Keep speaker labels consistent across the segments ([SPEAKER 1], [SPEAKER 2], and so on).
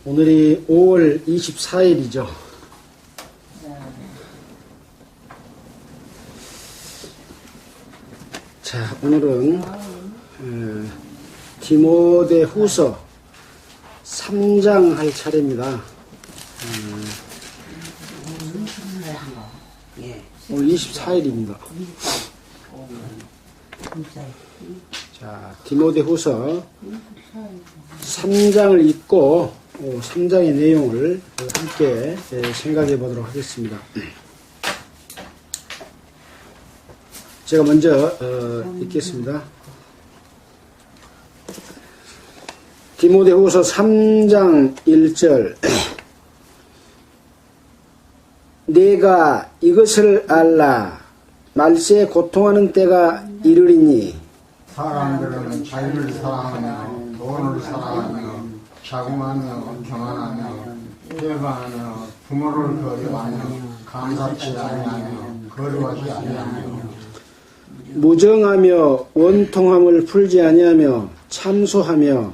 [SPEAKER 1] 오늘이 5월 24일이죠. 자, 오늘은 디모데후서 3장 할 차례입니다. 오늘 24일입니다. 자, 디모데후서 3장을 읽고 3장의 내용을 함께 생각해 보도록 하겠습니다. 제가 먼저 읽겠습니다. 디모데후서 3장 1절 내가 이것을 알라 말세에 고통하는 때가 이르리니
[SPEAKER 2] 사람들은 자유를 사랑하며 돈을 사랑하며 자궁하며 경안하며 회방하며 부모를 거리하며 감사치 아니하며 거룩하지 아니하며
[SPEAKER 1] 무정하며 원통함을 풀지 아니하며 참소하며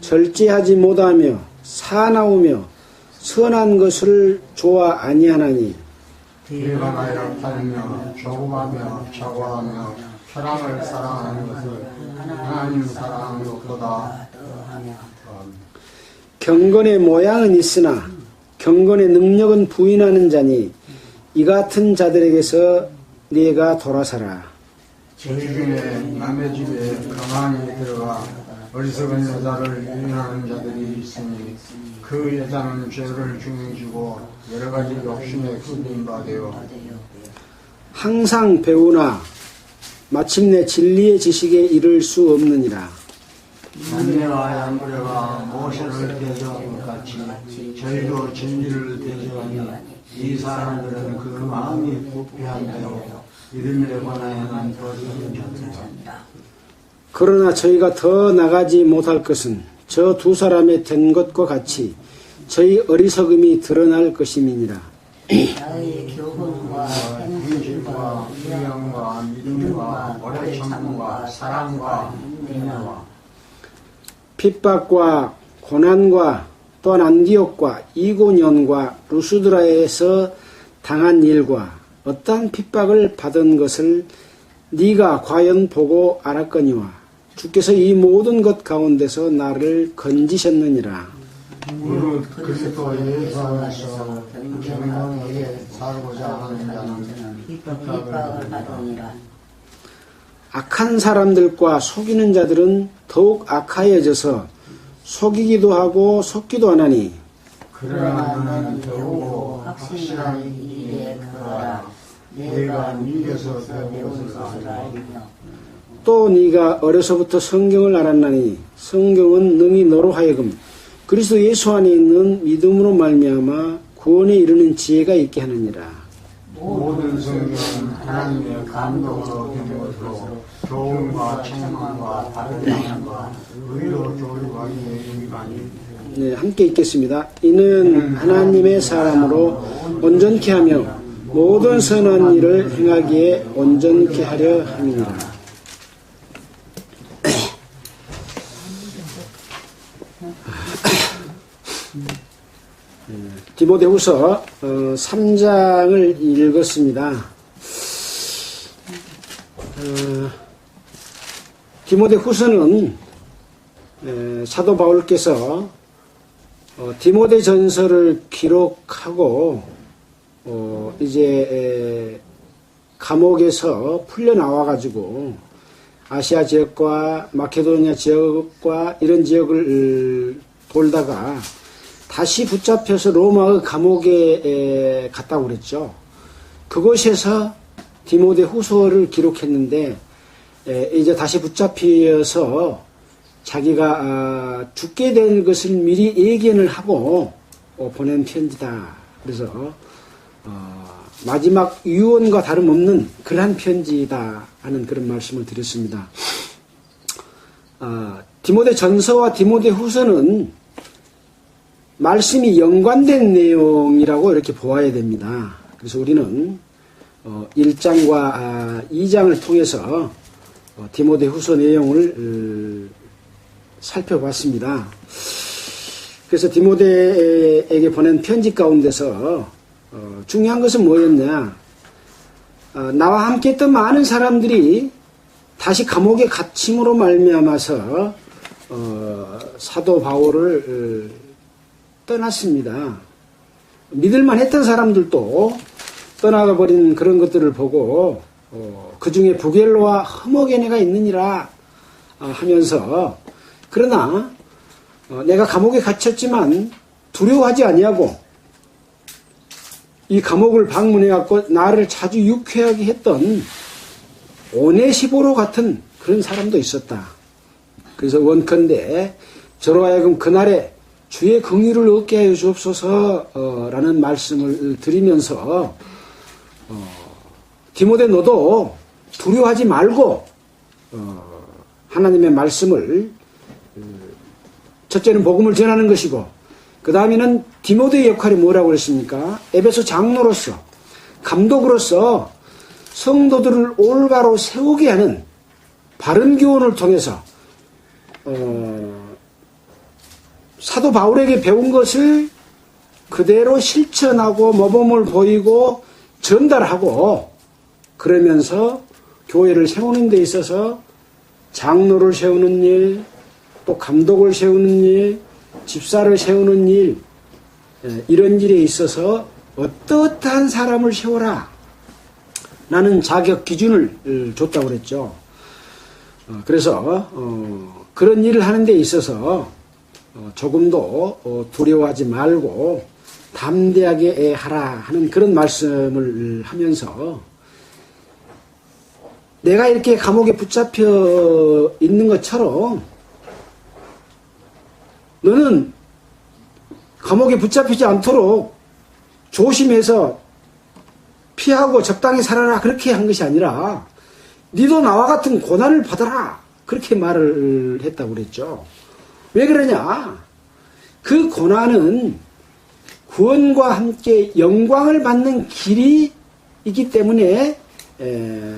[SPEAKER 1] 절제하지 못하며 사나우며 선한 것을 좋아 아니하나니
[SPEAKER 2] 비방하여 팔며 조급하며 자고하며 사랑을 사랑하는 것을 하나님 사랑하는 것보다
[SPEAKER 1] 경건의 모양은 있으나 경건의 능력은 부인하는 자니 이 같은 자들에게서 네가 돌아서라.
[SPEAKER 2] 저희 중에 남의 집에 가만히 들어가 어리석은 여자를 유인하는 자들이 있으니 그 여자는 죄를 중해주고 여러 가지 욕심에 휘둘린 바 되어
[SPEAKER 1] 항상 배우나 마침내 진리의 지식에 이를 수 없느니라.
[SPEAKER 2] 남녀와 양부려가 모세를 대조한 것 같이 저희도 진리를 대조하니 이 사람들은 그 마음이 부패한데요 이름에 관하여는 더 괜찮다.
[SPEAKER 1] 그러나 저희가 더 나가지 못할 것은 저 두 사람의 된 것과 같이 저희 어리석음이 드러날 것임이니라.
[SPEAKER 3] 나의 교훈과
[SPEAKER 2] 행실과 유명과 믿음과 오래 참음과 사랑과 인내와
[SPEAKER 1] 핍박과 고난과 또한 안디옥과 이고년과 루스드라에서 당한 일과 어떠한 핍박을 받은 것을 네가 과연 보고 알았거니와 주께서 이 모든 것 가운데서 나를 건지셨느니라.
[SPEAKER 2] 무릇 그리스도 예수 안에서 평강하게 살고자 하는 자는
[SPEAKER 3] 핍박을 받으니라.
[SPEAKER 1] 악한 사람들과 속이는 자들은 더욱 악하여져서 속이기도 하고 속기도 하나니
[SPEAKER 2] 그러나 너는 배우고 확실한 일에 그러라. 내가 미에서 배운 것을 알며
[SPEAKER 1] 또 네가 어려서부터 성경을 알았나니 성경은 능히 너로 하여금 그리스도 예수 안에 있는 믿음으로 말미암아 구원에 이르는 지혜가 있게 하느니라.
[SPEAKER 2] 모든 성경은 하나님의 감동으로 된 것으로 교훈과 책망과 바르림과 의로 조리하기에 유익하니
[SPEAKER 1] 네, 함께 읽겠습니다. 이는 하나님의 사람으로 온전케 하며 모든 선한 일을 행하기에 온전케 하려 함이니라. 디모데후서 3장을 읽었습니다. 디모데후서는 사도 바울께서 디모데 전서를 기록하고 이제 감옥에서 풀려 나와가지고 아시아 지역과 마케도니아 지역과 이런 지역을 돌다가 다시 붙잡혀서 로마의 감옥에 갔다고 그랬죠. 그곳에서 디모데 후서를 기록했는데 이제 다시 붙잡혀서 자기가 죽게 될 것을 미리 예견을 하고 보낸 편지다. 그래서 마지막 유언과 다름없는 그러한 편지다 하는 그런 말씀을 드렸습니다. 디모데 전서와 디모데 후서는 말씀이 연관된 내용이라고 이렇게 보아야 됩니다. 그래서 우리는 1장과 2장을 통해서 디모데 후서 내용을 살펴봤습니다. 그래서 디모데에게 보낸 편지 가운데서 중요한 것은 뭐였냐? 나와 함께 했던 많은 사람들이 다시 감옥에 갇힘으로 말미암아서 사도 바울을 떠났습니다. 믿을만 했던 사람들도 떠나가 버린 그런 것들을 보고 그 중에 부겔로와 허모게네가 있느니라 하면서, 그러나 내가 감옥에 갇혔지만 두려워하지 아니하고 이 감옥을 방문해 갖고 나를 자주 유쾌하게 했던 오네시보로 같은 그런 사람도 있었다. 그래서 원컨대 저로 하여금 그날에 주의 긍휼을 얻게 하여 주옵소서 라는 말씀을 드리면서 디모데 너도 두려워하지 말고 하나님의 말씀을, 첫째는 복음을 전하는 것이고, 그 다음에는 디모데의 역할이 뭐라고 그랬습니까? 에베소 장로로서, 감독으로서 성도들을 올바로 세우게 하는 바른 교훈을 통해서 사도 바울에게 배운 것을 그대로 실천하고 모범을 보이고 전달하고, 그러면서 교회를 세우는 데 있어서 장로를 세우는 일, 또 감독을 세우는 일, 집사를 세우는 일, 이런 일에 있어서 어떠한 사람을 세워라 라는 자격 기준을 줬다고 그랬죠. 그래서 그런 일을 하는 데 있어서 조금도 두려워하지 말고 담대하게 하라 하는 그런 말씀을 하면서, 내가 이렇게 감옥에 붙잡혀 있는 것처럼 너는 감옥에 붙잡히지 않도록 조심해서 피하고 적당히 살아라, 그렇게 한 것이 아니라 니도 나와 같은 고난을 받아라, 그렇게 말을 했다고 그랬죠. 왜 그러냐? 그 고난은 구원과 함께 영광을 받는 길이 있기 때문에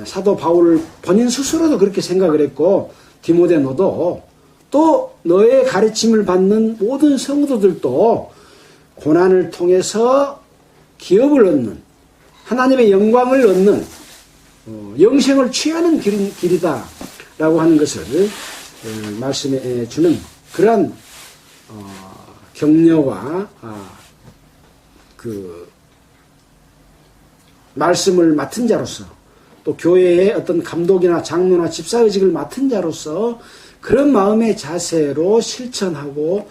[SPEAKER 1] 사도 바울 본인 스스로도 그렇게 생각을 했고, 디모데 너도 또 너의 가르침을 받는 모든 성도들도 고난을 통해서 기업을 얻는, 하나님의 영광을 얻는, 영생을 취하는 길이다 라고 하는 것을 말씀해 주는 그러한 격려와 그 말씀을 맡은 자로서, 또 교회의 어떤 감독이나 장로나 집사의직을 맡은 자로서 그런 마음의 자세로 실천하고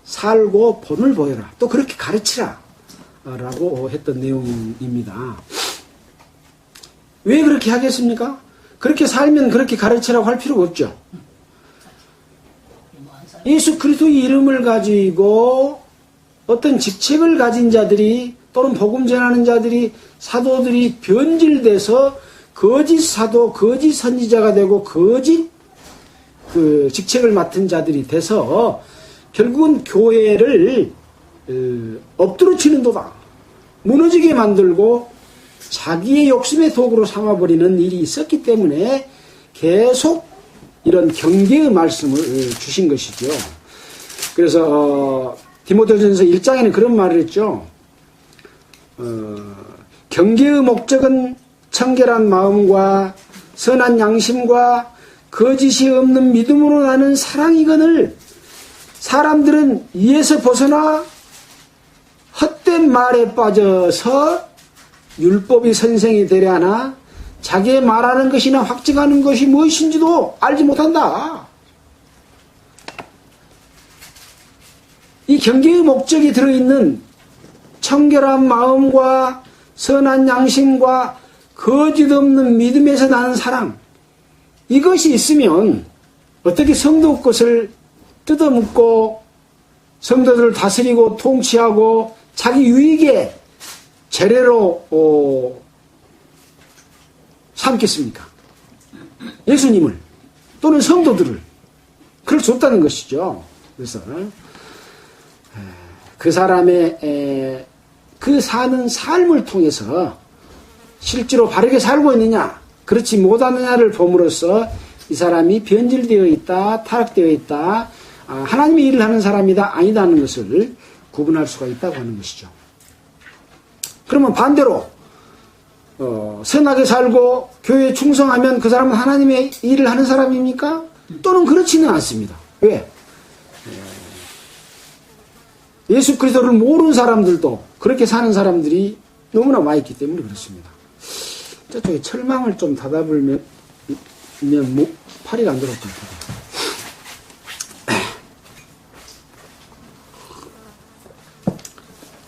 [SPEAKER 1] 살고 본을 보여라, 또 그렇게 가르치라 라고 했던 내용입니다. 왜 그렇게 하겠습니까? 그렇게 살면 그렇게 가르치라고 할 필요가 없죠. 예수 그리스도의 이름을 가지고 어떤 직책을 가진 자들이, 또는 복음 전하는 자들이, 사도들이 변질돼서 거짓 사도, 거짓 선지자가 되고 거짓 그 직책을 맡은 자들이 돼서 결국은 교회를 엎드러치는 도다, 무너지게 만들고 자기의 욕심의 도구로 삼아버리는 일이 있었기 때문에 계속 이런 경계의 말씀을 주신 것이죠. 그래서 디모데전서 1장에는 그런 말을 했죠. 경계의 목적은 청결한 마음과 선한 양심과 거짓이 없는 믿음으로 나는 사랑이거늘 사람들은 이에서 벗어나 헛된 말에 빠져서 율법의 선생이 되려 하나 자기의 말하는 것이나 확증하는 것이 무엇인지도 알지 못한다. 이 경계의 목적이 들어있는 청결한 마음과 선한 양심과 거짓 없는 믿음에서 나는 사랑, 이것이 있으면 어떻게 성도 것을 뜯어먹고 성도들을 다스리고 통치하고 자기 유익에 재래로 삼겠습니까? 예수님을 또는 성도들을 그럴 수 없다는 것이죠. 그래서 그 사람의 그 사는 삶을 통해서 실제로 바르게 살고 있느냐, 그렇지 못하느냐를 봄으로써 이 사람이 변질되어 있다, 타락되어 있다, 하나님의 일을 하는 사람이다 아니다 하는 것을 구분할 수가 있다고 하는 것이죠. 그러면 반대로 선하게 살고 교회에 충성하면 그 사람은 하나님의 일을 하는 사람입니까? 또는 그렇지는 않습니다. 왜? 예수 그리스도를 모르는 사람들도 그렇게 사는 사람들이 너무나 많이 있기 때문에 그렇습니다. 저쪽에 철망을 좀 닫아불면 파리가 안 들어올 것 같아요.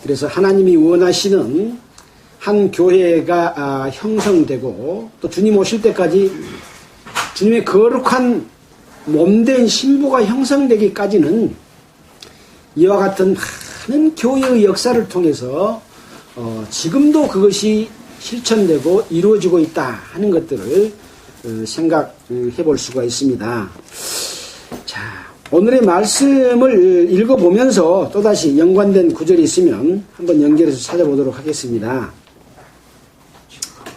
[SPEAKER 1] 그래서 하나님이 원하시는 한 교회가 형성되고 또 주님 오실 때까지 주님의 거룩한 몸된 신부가 형성되기까지는 이와 같은 많은 교회의 역사를 통해서 지금도 그것이 실천되고 이루어지고 있다 하는 것들을 생각해 볼 수가 있습니다. 자, 오늘의 말씀을 읽어보면서 또다시 연관된 구절이 있으면 한번 연결해서 찾아보도록 하겠습니다.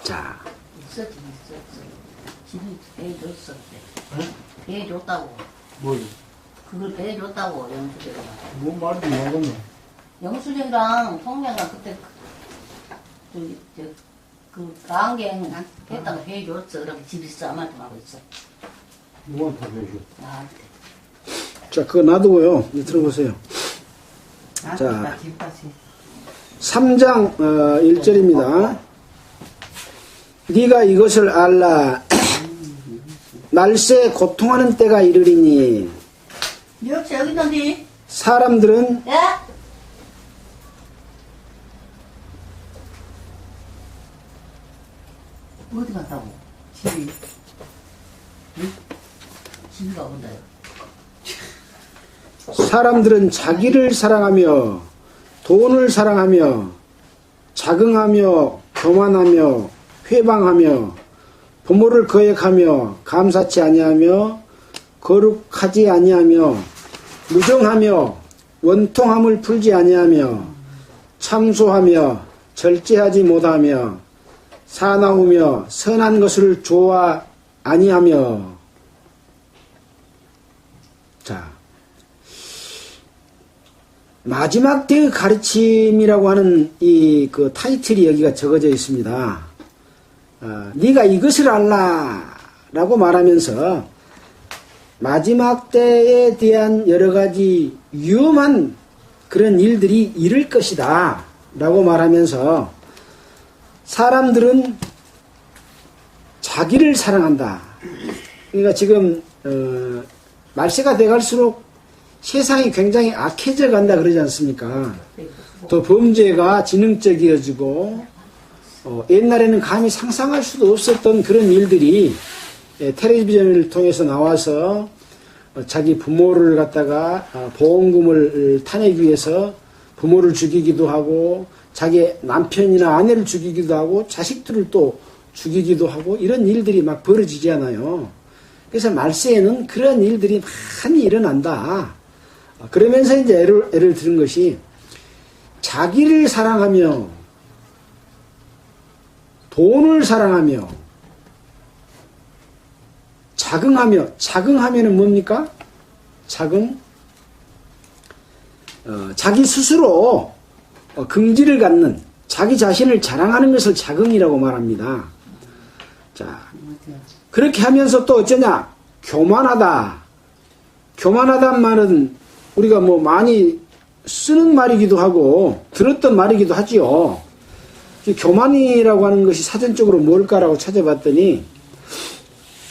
[SPEAKER 1] 자,
[SPEAKER 3] 있었지. 집이 배해줬어. 배해줬다고.
[SPEAKER 2] 뭘?
[SPEAKER 3] 그걸 배해줬다고, 영수증이랑.
[SPEAKER 2] 뭔 말인지 모르겠네.
[SPEAKER 3] 영수증이랑 성명이랑 그때 그 가안경 했다가 배해줬어. 그렇게 집이 싸마tum하고 있어.
[SPEAKER 2] 누구한테 해줘?
[SPEAKER 3] 나한테.
[SPEAKER 1] 자, 그거 놔두고요. 이제 들어보세요. 자, 3장 1절입니다. 네가 이것을 알라. 날새 고통하는 때가 이르리니
[SPEAKER 3] 네 혹시 여기 있던디?
[SPEAKER 1] 사람들은
[SPEAKER 3] 예? 어디 갔다고? 집이? 응? 집이 가본다요.
[SPEAKER 1] 사람들은 자기를 사랑하며 돈을 사랑하며 자긍하며 교만하며 회방하며 부모를 거역하며 감사치 아니하며 거룩하지 아니하며 무정하며 원통함을 풀지 아니하며 참소하며 절제하지 못하며 사나우며 선한 것을 좋아 아니하며. 자, 마지막 때의 가르침이라고 하는 이 그 타이틀이 여기가 적어져 있습니다. 네가 이것을 알라라고 말하면서 마지막 때에 대한 여러 가지 위험한 그런 일들이 이를 것이다 라고 말하면서 사람들은 자기를 사랑한다. 그러니까 지금 말세가 돼갈수록 세상이 굉장히 악해져 간다 그러지 않습니까? 또 범죄가 지능적이어지고 옛날에는 감히 상상할 수도 없었던 그런 일들이 텔레비전을 통해서 나와서 자기 부모를 갖다가 보험금을 타내기 위해서 부모를 죽이기도 하고 자기 남편이나 아내를 죽이기도 하고 자식들을 또 죽이기도 하고 이런 일들이 막 벌어지잖아요. 그래서 말세에는 그런 일들이 많이 일어난다. 그러면서 이제 애를 들은 것이 자기를 사랑하며 돈을 사랑하며 자긍하면은 뭡니까? 자기 스스로 긍지를 갖는 자기 자신을 자랑하는 것을 자긍이라고 말합니다. 자, 그렇게 하면서 또 어쩌냐? 교만하다. 교만하다는 말은 우리가 뭐 많이 쓰는 말이기도 하고 들었던 말이기도 하지요. 교만이라고 하는 것이 사전적으로 뭘까라고 찾아봤더니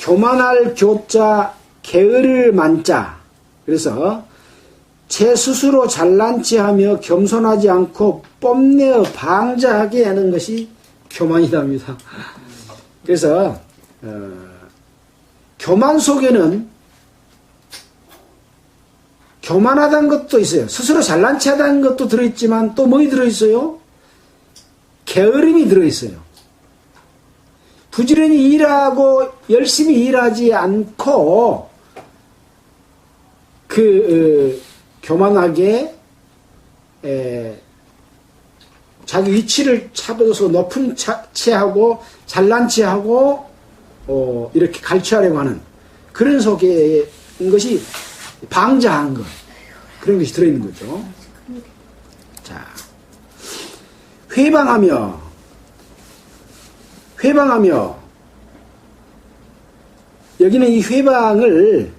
[SPEAKER 1] 교만할 교자 게으를 만자. 그래서 제 스스로 잘난 체하며 겸손하지 않고 뽐내어 방자하게 하는 것이 교만이랍니다. 그래서 교만 속에는 교만하다는 것도 있어요. 스스로 잘난 체하다는 것도 들어있지만 또 뭐이 들어있어요? 게으름이 들어있어요. 부지런히 일하고 열심히 일하지 않고 교만하게 자기 위치를 차버려서 높은 체하고 잘난 체하고 이렇게 갈취하려고 하는 그런 속에 있는 것이 방자한 것, 그런 것이 들어있는 거죠. 자, 회방하며 여기는 이 회방을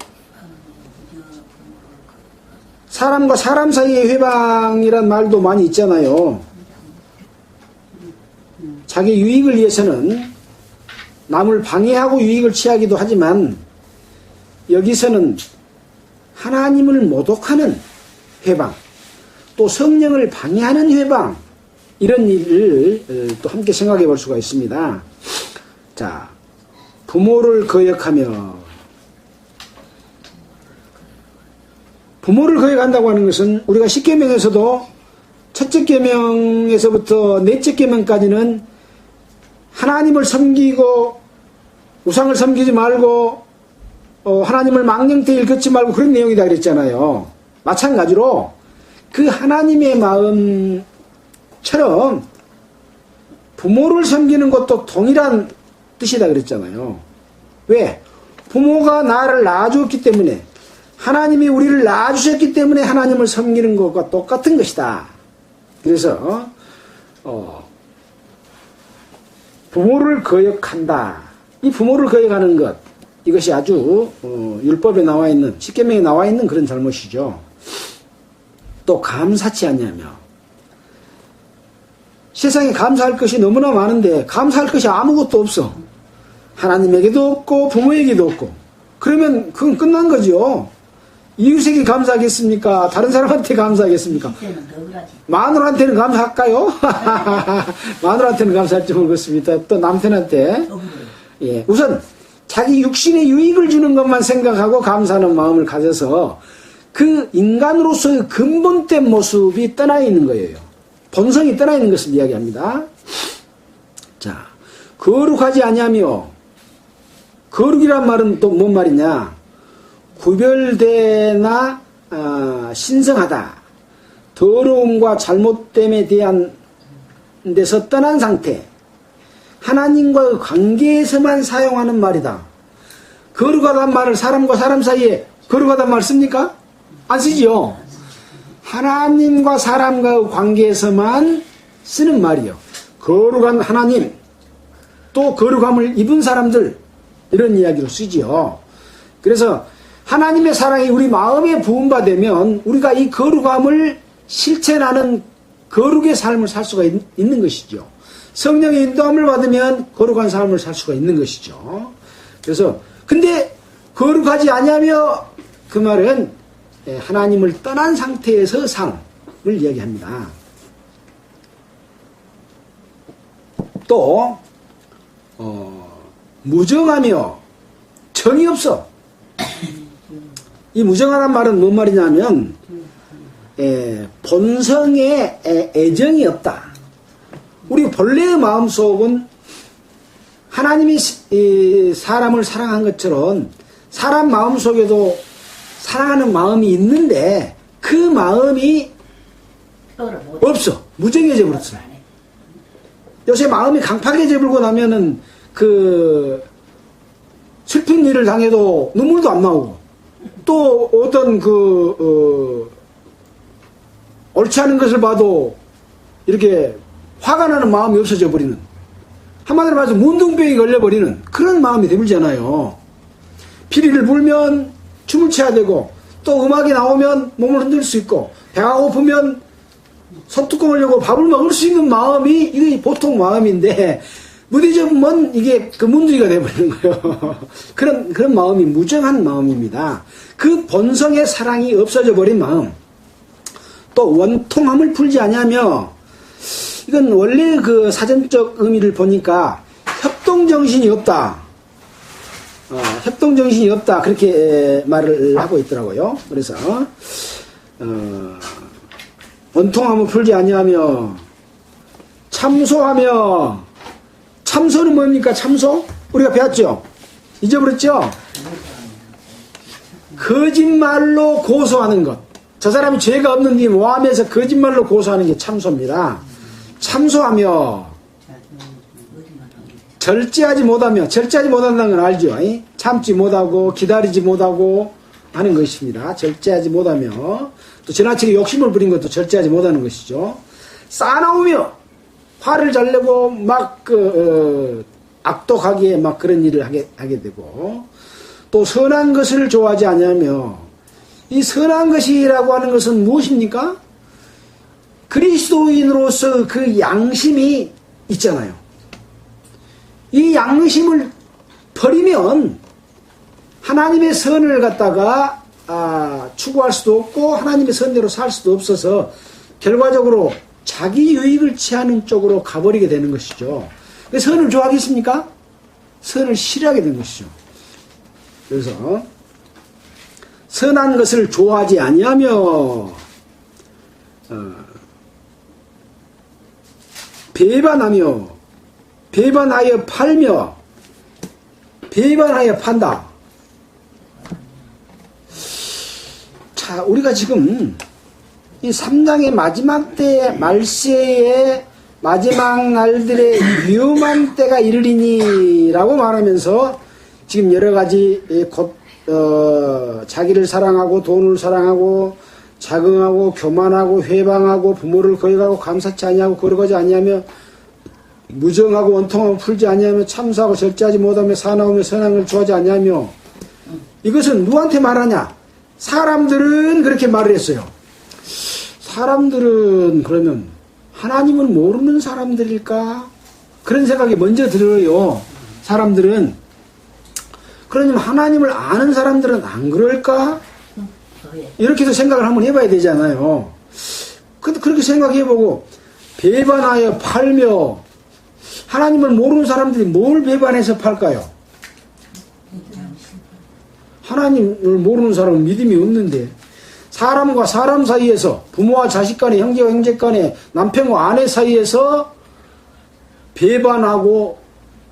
[SPEAKER 1] 사람과 사람 사이의 회방이란 말도 많이 있잖아요. 자기 유익을 위해서는 남을 방해하고 유익을 취하기도 하지만 여기서는 하나님을 모독하는 회방, 또 성령을 방해하는 회방, 이런 일을 또 함께 생각해 볼 수가 있습니다. 자, 부모를 거역하며, 부모를 거역한다고 하는 것은 우리가 십계명에서도 첫째 계명에서부터 넷째 계명까지는 하나님을 섬기고 우상을 섬기지 말고 하나님을 망령되이 걷지 말고 그런 내용이다 그랬잖아요. 마찬가지로 그 하나님의 마음처럼 부모를 섬기는 것도 동일한 뜻이다 그랬잖아요. 왜? 부모가 나를 낳아주었기 때문에, 하나님이 우리를 낳아주셨기 때문에 하나님을 섬기는 것과 똑같은 것이다. 그래서 부모를 거역한다. 이 부모를 거역하는 것, 이것이 아주 율법에 나와 있는, 십계명에 나와 있는 그런 잘못이죠. 또 감사치 않냐며, 세상에 감사할 것이 너무나 많은데 감사할 것이 아무것도 없어. 하나님에게도 없고 부모에게도 없고. 그러면 그건 끝난 거죠. 이웃에게 감사하겠습니까? 다른 사람한테 감사하겠습니까? 마누라한테는 감사할까요? 마누라한테는 감사할지 모르겠습니다. 또 남편한테. 예, 우선 자기 육신의 유익을 주는 것만 생각하고 감사하는 마음을 가져서 그 인간으로서의 근본된 모습이 떠나 있는 거예요. 본성이 떠나 있는 것을 이야기합니다. 자, 거룩하지 아니하며, 거룩이란 말은 또 뭔 말이냐? 구별되나 신성하다. 더러움과 잘못됨에 대한 데서 떠난 상태. 하나님과의 관계에서만 사용하는 말이다. 거룩하다는 말을 사람과 사람 사이에 거룩하다는 말 씁니까? 안 쓰지요. 하나님과 사람과의 관계에서만 쓰는 말이요. 거룩한 하나님, 또 거룩함을 입은 사람들, 이런 이야기로 쓰지요. 그래서 하나님의 사랑이 우리 마음에 부음받으면 우리가 이 거룩함을 실천하는 거룩의 삶을 살 수가 있는 것이죠. 성령의 인도함을 받으면 거룩한 삶을 살 수가 있는 것이죠. 그래서 근데 거룩하지 아니하며, 그 말은 하나님을 떠난 상태에서 삶을 이야기합니다. 또 무정하며 정이 없어. 이 무정하란 말은 뭔 말이냐면 본성에 애정이 없다. 우리 본래의 마음속은 하나님이 사람을 사랑한 것처럼 사람 마음속에도 사랑하는 마음이 있는데 그 마음이 없어. 무정해져 버렸어요. 요새 마음이 강팍해져 버리고 나면은 그 슬픈 일을 당해도 눈물도 안 나오고, 또 어떤 옳지 않은 것을 봐도 이렇게 화가 나는 마음이 없어져 버리는, 한마디로 말해서 문둥병이 걸려버리는 그런 마음이 되물잖아요. 피리를 불면 춤을 춰야 되고, 또 음악이 나오면 몸을 흔들 수 있고, 배가 고프면 소뚜껑을 열고 밥을 먹을 수 있는 마음이 이게 보통 마음인데, 무디 접으면 이게 그 문둥이가 되어버리는 거예요. 그런 마음이 무정한 마음입니다. 그 본성의 사랑이 없어져 버린 마음. 또 원통함을 풀지 아니하며, 이건 원래 그 사전적 의미를 보니까 협동정신이 없다. 협동정신이 없다. 그렇게 말을 하고 있더라고요. 그래서 원통함을 풀지 아니하며, 참소하며, 참소는 뭡니까? 참소? 우리가 배웠죠? 잊어버렸죠? 거짓말로 고소하는 것. 저 사람이 죄가 없는지 모함해서 거짓말로 고소하는 게 참소입니다. 참소하며, 절제하지 못한다는 건 알죠? 참지 못하고, 기다리지 못하고, 하는 것입니다. 절제하지 못하며 또 지나치게 욕심을 부린 것도 절제하지 못하는 것이죠. 싸나우며 화를 잘 내고 막 악독하게 막 그런 일을 하게 되고 또 선한 것을 좋아하지 아니하며 이 선한 것이라고 하는 것은 무엇입니까? 그리스도인으로서 그 양심이 있잖아요. 이 양심을 버리면 하나님의 선을 갖다가 추구할 수도 없고 하나님의 선대로 살 수도 없어서 결과적으로 자기 유익을 취하는 쪽으로 가버리게 되는 것이죠. 선을 좋아하겠습니까? 선을 싫어하게 되는 것이죠. 그래서 선한 것을 좋아하지 아니하며 배반하여 팔며 배반하여 판다. 자, 우리가 지금 이 3장의 마지막 때 말세의 마지막 날들의 위험한 때가 이르리니 라고 말하면서 지금 여러 가지 자기를 사랑하고 돈을 사랑하고 자긍하고 교만하고 회방하고 부모를 거역하고 감사치 아니하고 거룩하지 아니하며 무정하고 원통하고 풀지 아니하며 참사하고 절제하지 못하며 사나우며 선한 걸 좋아하지 아니하며 이것은 누구한테 말하냐? 사람들은 그렇게 말을 했어요. 사람들은 그러면 하나님을 모르는 사람들일까? 그런 생각이 먼저 들어요. 사람들은. 그러면 하나님을 아는 사람들은 안 그럴까? 이렇게도 생각을 한번 해봐야 되잖아요. 근데 그렇게 생각해보고 배반하여 팔며 하나님을 모르는 사람들이 뭘 배반해서 팔까요? 하나님을 모르는 사람은 믿음이 없는데 사람과 사람 사이에서 부모와 자식 간에 형제와 형제 간에 남편과 아내 사이에서 배반하고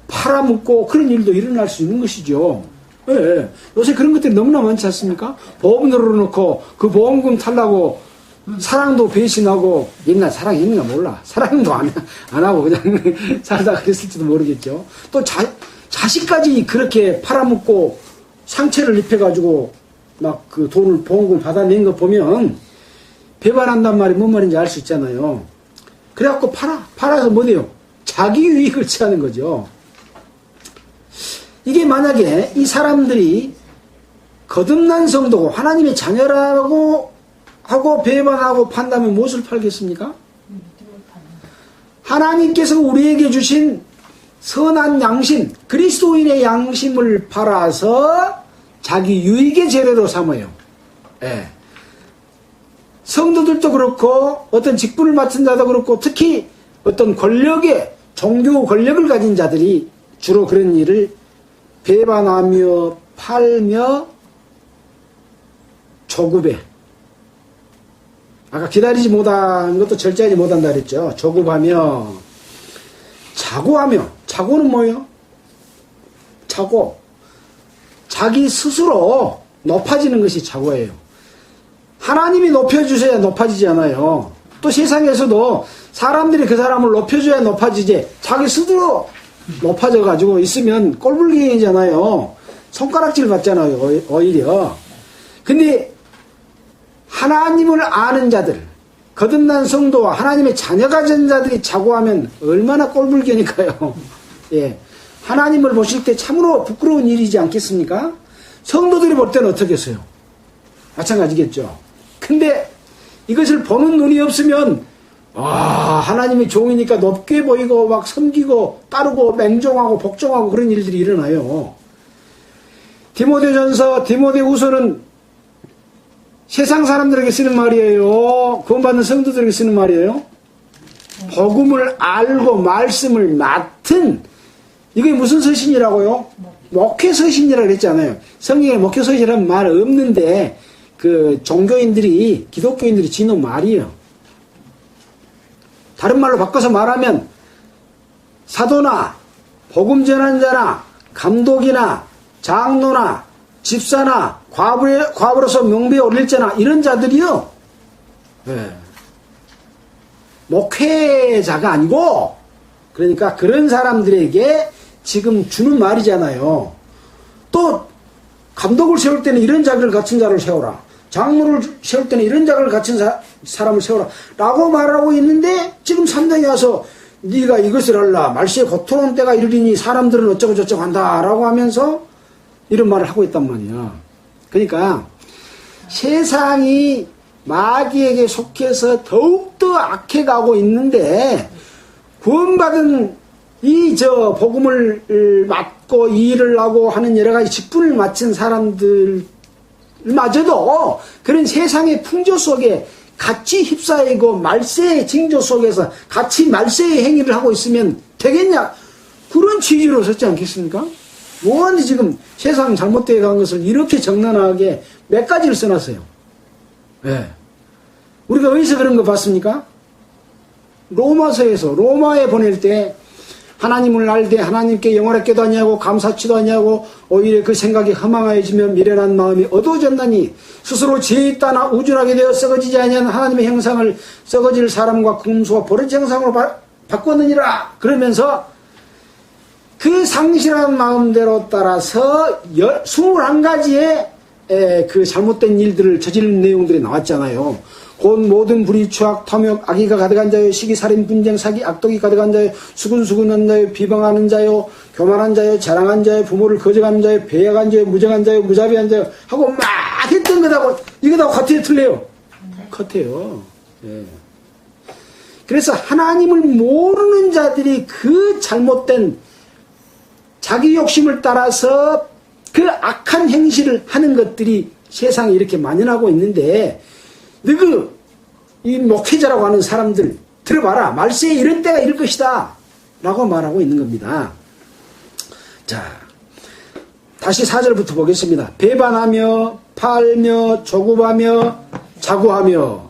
[SPEAKER 1] 팔아먹고 그런 일도 일어날 수 있는 것이죠. 예. 요새 그런 것들이 너무나 많지 않습니까? 보험 늘어놓고 그 보험금 탈라고 사랑도 배신하고 옛날 사랑했는가 몰라. 사랑도 안 하고 그냥 살다 그랬을지도 모르겠죠. 또 자식까지 그렇게 팔아먹고 상처를 입혀가지고 막 그 돈을 보험금 받아낸 거 보면 배반한단 말이 뭔 말인지 알 수 있잖아요. 그래갖고 팔아서 뭐래요? 자기 유익을 취하는 거죠. 이게 만약에 이 사람들이 거듭난 성도고 하나님의 자녀라고 하고 배반하고 판다면 무엇을 팔겠습니까? 하나님께서 우리에게 주신 선한 양심, 그리스도인의 양심을 팔아서 자기 유익의 재료로 삼아요. 예. 성도들도 그렇고 어떤 직분을 맡은 자도 그렇고 특히 어떤 권력의 종교 권력을 가진 자들이 주로 그런 일을 배반하며 팔며 조급해. 아까 기다리지 못한 것도 절제하지 못한다 그랬죠. 조급하며 자고하며. 자고는 뭐예요? 자기 스스로 높아지는 것이 자고예요. 하나님이 높여주셔야 높아지지 않아요. 또 세상에서도 사람들이 그 사람을 높여줘야 높아지지 자기 스스로 높아져가지고 있으면 꼴불견이잖아요. 손가락질 받잖아요. 오히려. 근데 하나님을 아는 자들, 거듭난 성도와 하나님의 자녀가 된 자들이 자고하면 얼마나 꼴불견일까요? 예. 하나님을 보실 때 참으로 부끄러운 일이지 않겠습니까? 성도들이 볼 때는 어떻겠어요? 마찬가지겠죠. 근데 이것을 보는 눈이 없으면 하나님의 종이니까 높게 보이고 막 섬기고 따르고 맹종하고 복종하고 그런 일들이 일어나요. 디모데전서, 디모데후서는 세상 사람들에게 쓰는 말이에요. 구원받는 성도들에게 쓰는 말이에요. 복음을 알고 말씀을 맡은 이게 무슨 서신이라고요? 목회 서신이라고 그랬잖아요. 성경에 목회 서신이라는 말 없는데 그 종교인들이 기독교인들이 지는 말이에요. 다른 말로 바꿔서 말하면 사도나 복음 전환자나 감독이나 장로나 집사나 과부로서 명배에 오를 자나 이런 자들이요. 네. 목회자가 아니고 그러니까 그런 사람들에게 지금 주는 말이잖아요. 또 감독을 세울 때는 이런 자격을 갖춘 자를 세워라. 장로를 세울 때는 이런 자격을 갖춘 사람을 세워라. 라고 말하고 있는데 지금 3장에 와서 네가 이것을 할라. 말세에 고통한 때가 이르리니 사람들은 어쩌고 저쩌고 한다. 라고 하면서 이런 말을 하고 있단 말이야. 그러니까 세상이 마귀에게 속해서 더욱더 악해가고 있는데 구원받은 복음을 맡고 이 일을 하고 하는 여러 가지 직분을 맡은 사람들마저도 그런 세상의 풍조 속에 같이 휩싸이고 말세의 징조 속에서 같이 말세의 행위를 하고 있으면 되겠냐? 그런 취지로 썼지 않겠습니까? 뭐하니 지금 세상 잘못되어 간 것을 이렇게 정난하게 몇 가지를 써놨어요. 예. 우리가 어디서 그런 거 봤습니까? 로마서에서 로마에 보낼 때 하나님을 알되 하나님께 영원하게도 아니하고 감사치도 아니하고 오히려 그 생각이 허망해지며 미련한 마음이 어두워졌나니 스스로 죄에 따라 우준하게 되어 썩어지지 아니한 하나님의 형상을 썩어질 사람과 금수와 버릇 형상으로 바꿨느니라. 그러면서 그 상실한 마음대로 따라서 21가지의 그 잘못된 일들을 저지른 내용들이 나왔잖아요. 곧 모든 불의, 추악, 탐욕, 악의가 가득한 자요, 시기, 살인, 분쟁, 사기, 악독이 가득한 자요, 수근수근한 자요, 비방하는 자요, 교만한 자요, 자랑한 자요, 부모를 거절하는 자요, 배역한 자요, 무정한 자요, 무자비한 자요 하고 막 했던 것하고 이거하고 같아요, 틀려요? 같아요. 예. 그래서 하나님을 모르는 자들이 그 잘못된 자기 욕심을 따라서 그 악한 행실을 하는 것들이 세상에 이렇게 만연하고 있는데 이 목회자라고 하는 사람들 들어봐라. 말세에 이런 때가 이럴 것이다 라고 말하고 있는 겁니다. 자, 다시 4절부터 보겠습니다. 배반하며 팔며 조급하며 자고하며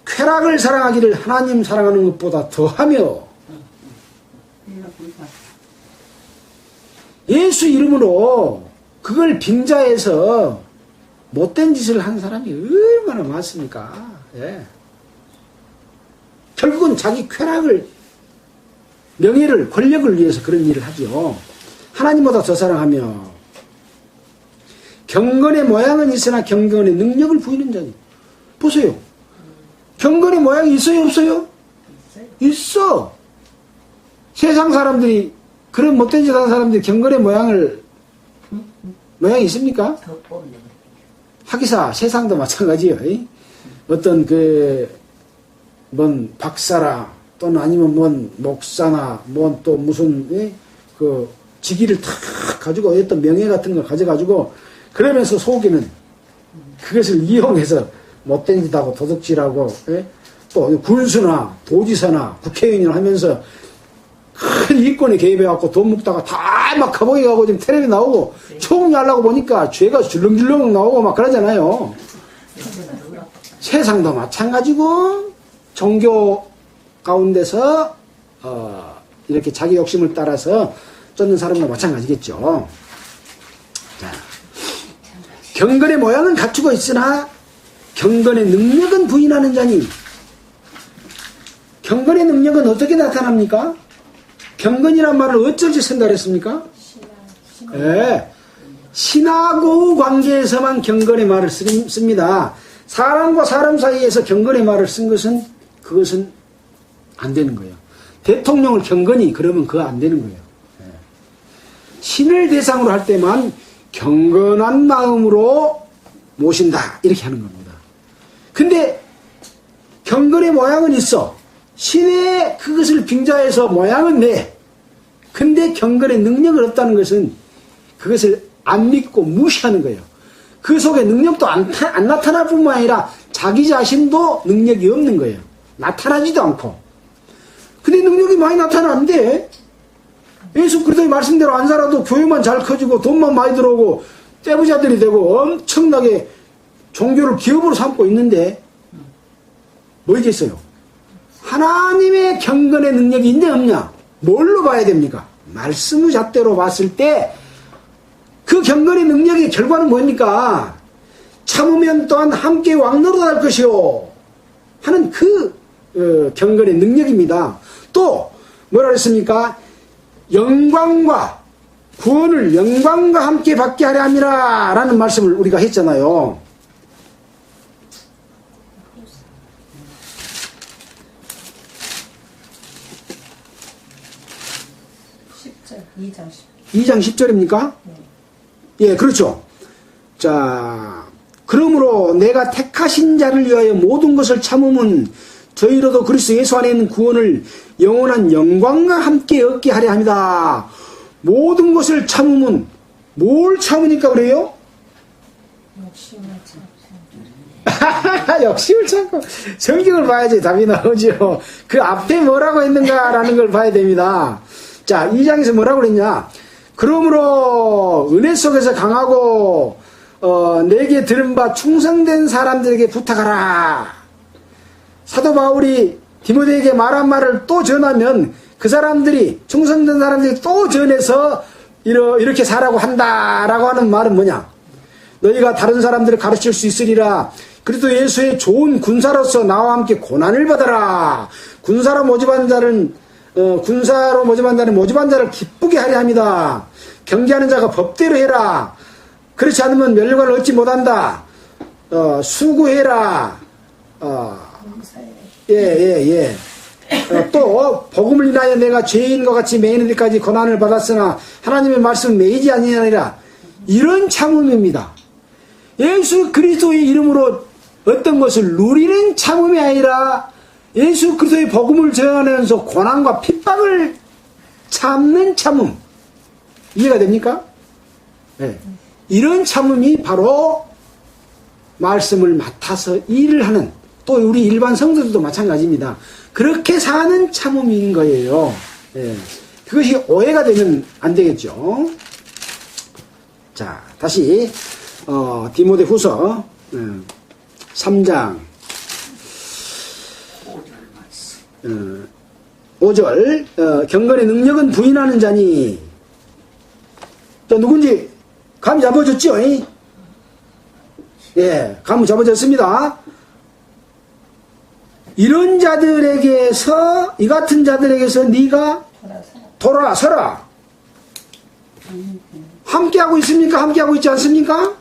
[SPEAKER 1] 쾌락을 사랑하기를 하나님 사랑하는 것보다 더하며 예수 이름으로 그걸 빙자해서 못된 짓을 한 사람이 얼마나 많습니까? 예. 결국은 자기 쾌락을, 명예를, 권력을 위해서 그런 일을 하죠. 하나님보다 더 사랑하며 경건의 모양은 있으나 경건의 능력을 부이는 자니. 보세요. 경건의 모양이 있어요, 없어요? 있어. 세상 사람들이 그런 못된 짓 하는 사람들이 경건의 모양이 있습니까? 하기사 세상도 마찬가지예요. 어떤 뭔 박사라 또는 아니면 뭔 목사나 뭔 또 무슨 그 직위를 탁 가지고 어떤 명예 같은 거 가져가지고 그러면서 속에는 그것을 이용해서 못된 짓하고 도둑질하고 또 군수나 도지사나 국회의원이나 하면서 큰 이권에 개입해갖고 돈 먹다가 다 막 감옥에 가고 지금 텔레비 나오고 총리하려고 보니까 죄가 줄렁줄렁 나오고 막 그러잖아요. 세상도 마찬가지고 종교 가운데서 이렇게 자기 욕심을 따라서 쫓는 사람도 마찬가지겠죠. 자, 경건의 모양은 갖추고 있으나 경건의 능력은 부인하는 자니. 경건의 능력은 어떻게 나타납니까? 경건이란 말을 어쩔 때 쓴다 그랬습니까? 예. 신하고 관계에서만 경건의 말을 씁니다. 사람과 사람 사이에서 경건의 말을 쓴 것은 그것은 안 되는 거예요. 대통령을 경건히 그러면 그거 안 되는 거예요. 예. 신을 대상으로 할 때만 경건한 마음으로 모신다 이렇게 하는 겁니다. 근데 경건의 모양은 있어. 신의 그것을 빙자해서 모양은 내. 근데 경건의 능력을 없다는 것은 그것을 안 믿고 무시하는 거예요. 그 속에 능력도 안 나타날 뿐만 아니라 자기 자신도 능력이 없는 거예요. 나타나지도 않고. 근데 능력이 많이 나타나는데 예수 그리스도의 말씀대로 안 살아도 교회만 잘 커지고 돈만 많이 들어오고 떼부자들이 되고 엄청나게 종교를 기업으로 삼고 있는데 뭐겠어요? 하나님의 경건의 능력이 있냐 없냐? 뭘로 봐야 됩니까? 말씀의 잣대로 봤을 때 그 경건의 능력의 결과는 뭡니까? 참으면 또한 함께 왕노릇할 것이요 하는 그 경건의 능력입니다. 또 뭐라 그랬습니까? 영광과 구원을 영광과 함께 받게 하려 함이라 라는 말씀을 우리가 했잖아요.
[SPEAKER 4] (10절) 2장
[SPEAKER 1] 10절입니까? 예, 그렇죠. 자, 그러므로 내가 택하신 자를 위하여 모든 것을 참음은 저희로도 그리스도 예수 안에 있는 구원을 영원한 영광과 함께 얻게 하려 합니다. 모든 것을 참음은 뭘 참으니까 그래요? 욕심을 참고 성경을 봐야지 답이 나오죠. 그 앞에 뭐라고 했는가라는 걸 봐야 됩니다. 자, 2장에서 뭐라고 그랬냐? 그러므로 은혜 속에서 강하고 내게 들은 바 충성된 사람들에게 부탁하라. 사도 바울이 디모데에게 말한 말을 또 전하면 그 사람들이 충성된 사람들이 또 전해서 이렇게 살라고 한다라고 하는 말은 뭐냐? 너희가 다른 사람들을 가르칠 수 있으리라. 그리스도 예수의 좋은 군사로서 나와 함께 고난을 받아라. 군사로 모집한 자는 모집한 자를 기쁘게 하려 합니다. 경계하는 자가 법대로 해라. 그렇지 않으면 멸류관을 얻지 못한다. 수고해라. 또 복음을 인하여 내가 죄인과 같이 매이는 데까지 고난을 받았으나 하나님의 말씀은 매이지 아니하니라. 이런 참음입니다. 예수 그리스도의 이름으로 어떤 것을 누리는 참음이 아니라 예수 그리스도의 복음을 전하면서 고난과 핍박을 참는 참음. 이해가 됩니까? 네. 이런 참음이 바로 말씀을 맡아서 일을 하는, 또 우리 일반 성도들도 마찬가지입니다. 그렇게 사는 참음인 거예요. 네. 그것이 오해가 되면 안 되겠죠. 자, 다시 디모데 후서 3장 5절 경건의 능력은 부인하는 자니, 또 누군지 감 잡아줬죠? 예, 감 잡아줬습니다. 이런 자들에게서, 이 같은 자들에게서 네가 돌아서라. 함께하고 있습니까? 함께하고 있지 않습니까?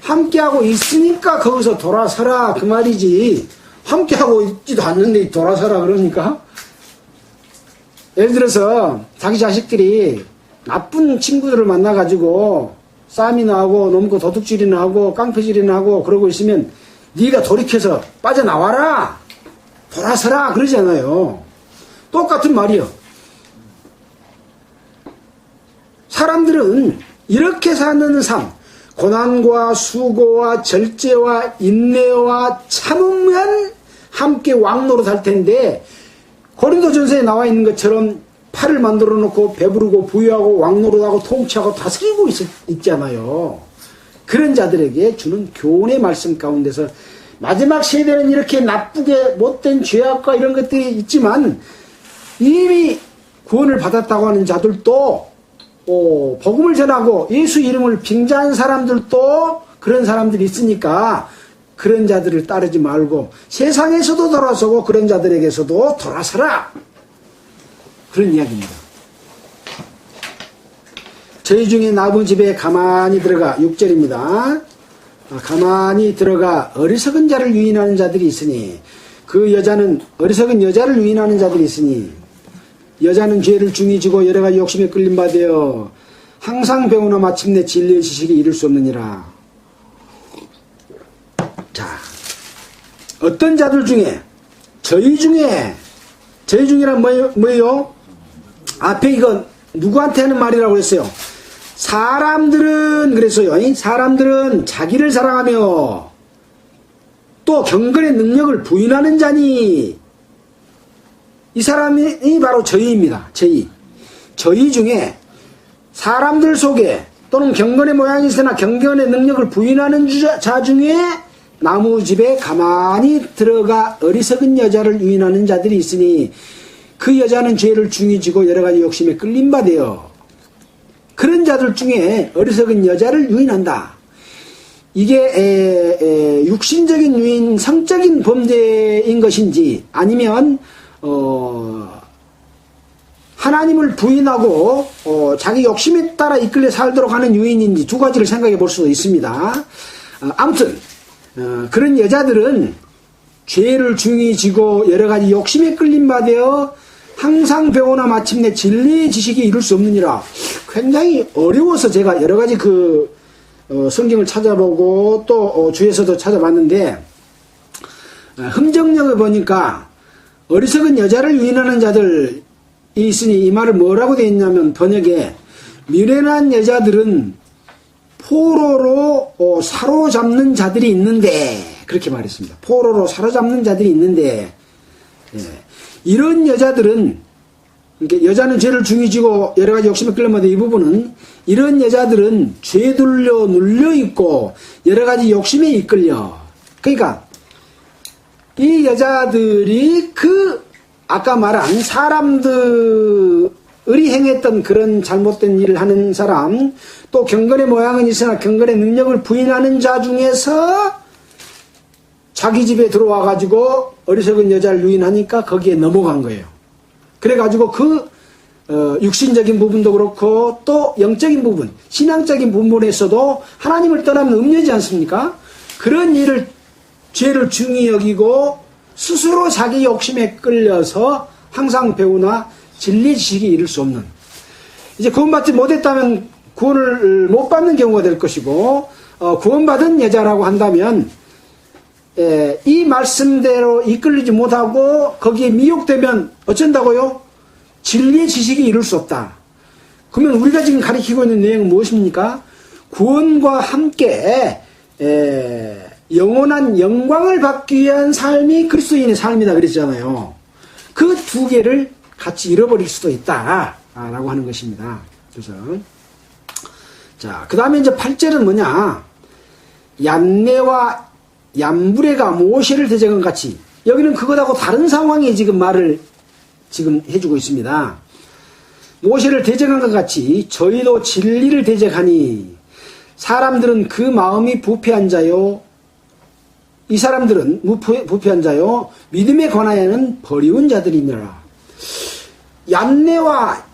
[SPEAKER 1] 함께하고 있으니까 거기서 돌아서라 그 말이지, 함께하고 있지도 않는데 돌아서라 그러니까. 예를 들어서 자기 자식들이 나쁜 친구들을 만나가지고 싸움이나 하고 넘고 도둑질이나 하고 깡패질이나 하고 그러고 있으면 네가 돌이켜서 빠져나와라, 돌아서라 그러잖아요. 똑같은 말이요. 사람들은 이렇게 사는 삶, 고난과 수고와 절제와 인내와 참으면 함께 왕노릇할 텐데, 고린도전서에 나와 있는 것처럼 팔을 만들어 놓고 배부르고 부유하고 왕노릇하고 통치하고 다스리고 있잖아요. 그런 자들에게 주는 교훈의 말씀 가운데서 마지막 세대는 이렇게 나쁘게 못된 죄악과 이런 것들이 있지만 이미 구원을 받았다고 하는 자들도, 복음을 전하고 예수 이름을 빙자한 사람들도 그런 사람들이 있으니까 그런 자들을 따르지 말고 세상에서도 돌아서고 그런 자들에게서도 돌아서라, 그런 이야기입니다. 저희 중에 나무 집에 가만히 들어가, 6절입니다. 가만히 들어가 어리석은 자를 유인하는 자들이 있으니, 그 여자는 어리석은 여자를 유인하는 자들이 있으니, 여자는 죄를 중히 지고 여러 가지 욕심에 끌림 받아요. 항상 배우나 마침내 진리의 지식이 이룰 수 없느니라. 자, 어떤 자들 중에, 저희 중이란 뭐예요? 앞에 이거 누구한테 하는 말이라고 했어요? 사람들은, 그랬어요. 사람들은 자기를 사랑하며 또 경건의 능력을 부인하는 자니, 이 사람이 바로 저희입니다. 저희 중에 사람들 속에 또는 경건의 모양이 있으나 경건의 능력을 부인하는 자 중에 나무집에 가만히 들어가 어리석은 여자를 유인하는 자들이 있으니, 그 여자는 죄를 중히 지고 여러 가지 욕심에 끌림 받아요. 그런 자들 중에 어리석은 여자를 유인한다. 이게 육신적인 유인, 성적인 범죄인 것인지, 아니면 하나님을 부인하고 자기 욕심에 따라 이끌려 살도록 하는 유인인지 두 가지를 생각해 볼 수도 있습니다. 아무튼 그런 여자들은 죄를 중히 지고 여러 가지 욕심에 끌림 받아 항상 배우나 마침내 진리의 지식이 이룰 수 없느니라. 굉장히 어려워서 제가 여러 가지 성경을 찾아보고 또 주에서도 찾아봤는데 흠정역에 보니까 어리석은 여자를 유인하는 자들이 있으니 이 말을 뭐라고 되어 있냐면 번역에 미련한 여자들은 포로로 사로잡는 자들이 있는데 그렇게 말했습니다. 포로로 사로잡는 자들이 있는데 이런 여자들은 여자는 죄를 중히 지고 여러 가지 욕심에 끌려마다 이 부분은 이런 여자들은 죄들로 눌려있고 여러 가지 욕심에 이끌려. 그러니까 이 여자들이 아까 말한 사람들이 행했던 그런 잘못된 일을 하는 사람, 또 경건의 모양은 있으나 경건의 능력을 부인하는 자 중에서 자기 집에 들어와 가지고 어리석은 여자를 유인하니까 거기에 넘어간 거예요. 그래 가지고 육신적인 부분도 그렇고 또 영적인 부분, 신앙적인 부분에서도 하나님을 떠나면 음녀지 않습니까? 그런 죄를 중히 여기고 스스로 자기 욕심에 끌려서 항상 배우나 진리 지식이 이룰 수 없는, 이제 구원받지 못했다면 구원을 못 받는 경우가 될 것이고, 구원받은 여자라고 한다면 이 말씀대로 이끌리지 못하고 거기에 미혹되면 어쩐다고요? 진리의 지식이 이룰 수 없다. 그러면 우리가 지금 가리키고 있는 내용은 무엇입니까? 구원과 함께 영원한 영광을 받기 위한 삶이 그리스도인의 삶이다 그랬잖아요. 그 두 개를 같이 잃어버릴 수도 있다라고 하는 것입니다. 그래서 자, 그 다음에 이제 8절은 뭐냐? 얀네와 얀브레가 모세를 대적한 같이, 여기는 그것하고 다른 상황에 지금 말을 지금 해주고 있습니다. 모세를 대적한 것 같이 저희도 진리를 대적하니 사람들은 그 마음이 부패한 자요, 이 사람들은 부패한 자요 믿음에 관하여는 버리운 자들이니라. 얀네와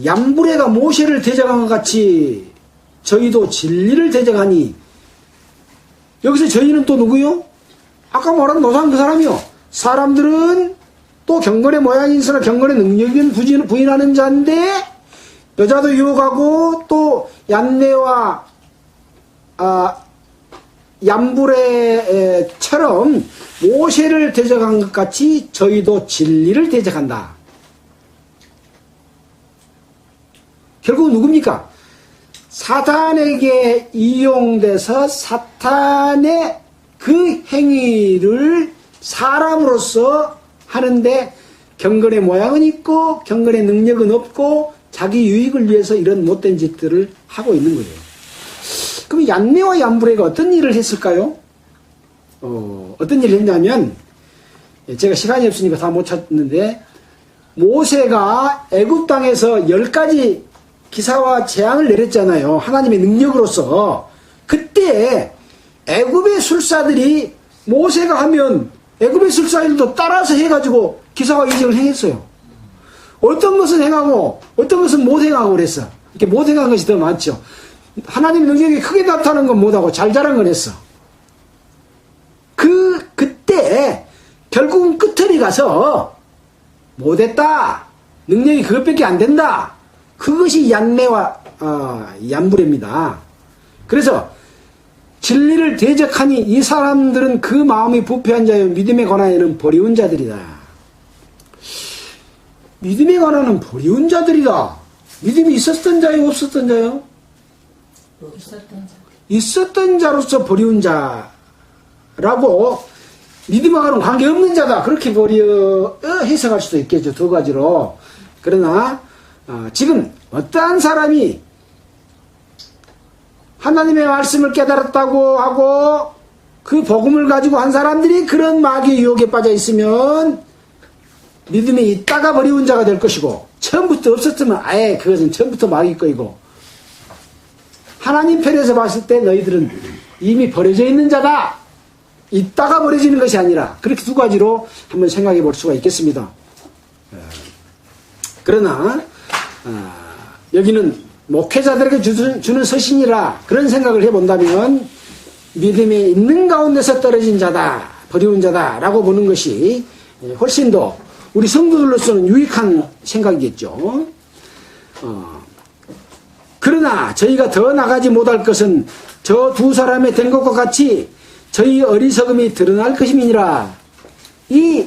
[SPEAKER 1] 얀브레가 모세를 대적한 것 같이 저희도 진리를 대적하니, 여기서 저희는 또 누구요? 아까 말한 노상 그 사람이요. 사람들은 또 경건의 모양이 있으나 경건의 능력은 부인하는 자인데 여자도 유혹하고 또 얀네와 얀브레처럼 모세를 대적한 것 같이 저희도 진리를 대적한다. 결국 누굽니까? 사탄에게 이용돼서 사탄의 그 행위를 사람으로서 하는데 경건의 모양은 있고 경건의 능력은 없고 자기 유익을 위해서 이런 못된 짓들을 하고 있는 거예요. 그럼 얀네와 얀브레가 어떤 일을 했을까요? 어떤 일을 했냐면, 제가 시간이 없으니까 다 못 찾는데, 모세가 애굽 땅에서 10가지 기사와 재앙을 내렸잖아요. 하나님의 능력으로서. 그때 애굽의 술사들이 모세가 하면 애굽의 술사들도 따라서 해가지고 기사와 이적을 행했어요. 어떤 것은 행하고 어떤 것은 못 행하고 그랬어. 이렇게 못 행한 것이 더 많죠. 하나님의 능력이 크게 나타나는 건 못하고 잘 자란 건 했어. 그때 결국은 끝을 가서 못했다. 능력이 그것밖에 안 된다. 그것이 얀네와 얀브레입니다. 그래서 진리를 대적하니 이 사람들은 그 마음이 부패한 자요 믿음에 관하여는 버리운 자들이다. 믿음에 관하여는 버리운 자들이다. 믿음이 있었던 자요 없었던 자요? 있었던 자로서 버리운 자라고, 믿음하고는 관계없는 자다 그렇게 해석할 수도 있겠죠. 두 가지로. 그러나 지금 어떠한 사람이 하나님의 말씀을 깨달았다고 하고 그 복음을 가지고 한 사람들이 그런 마귀의 유혹에 빠져 있으면 믿음에 있다가 버리운 자가 될 것이고, 처음부터 없었으면 아예 그것은 처음부터 마귀 거이고, 하나님 편에서 봤을 때 너희들은 이미 버려져 있는 자다. 있다가 버려지는 것이 아니라, 그렇게 두 가지로 한번 생각해 볼 수가 있겠습니다. 그러나 여기는 목회자들에게 주는 서신이라 그런 생각을 해본다면 믿음에 있는 가운데서 떨어진 자다, 버리운 자다라고 보는 것이 훨씬 더 우리 성도들로서는 유익한 생각이겠죠. 그러나 저희가 더 나가지 못할 것은 저 두 사람의 된 것과 같이 저희 어리석음이 드러날 것임이니라. 이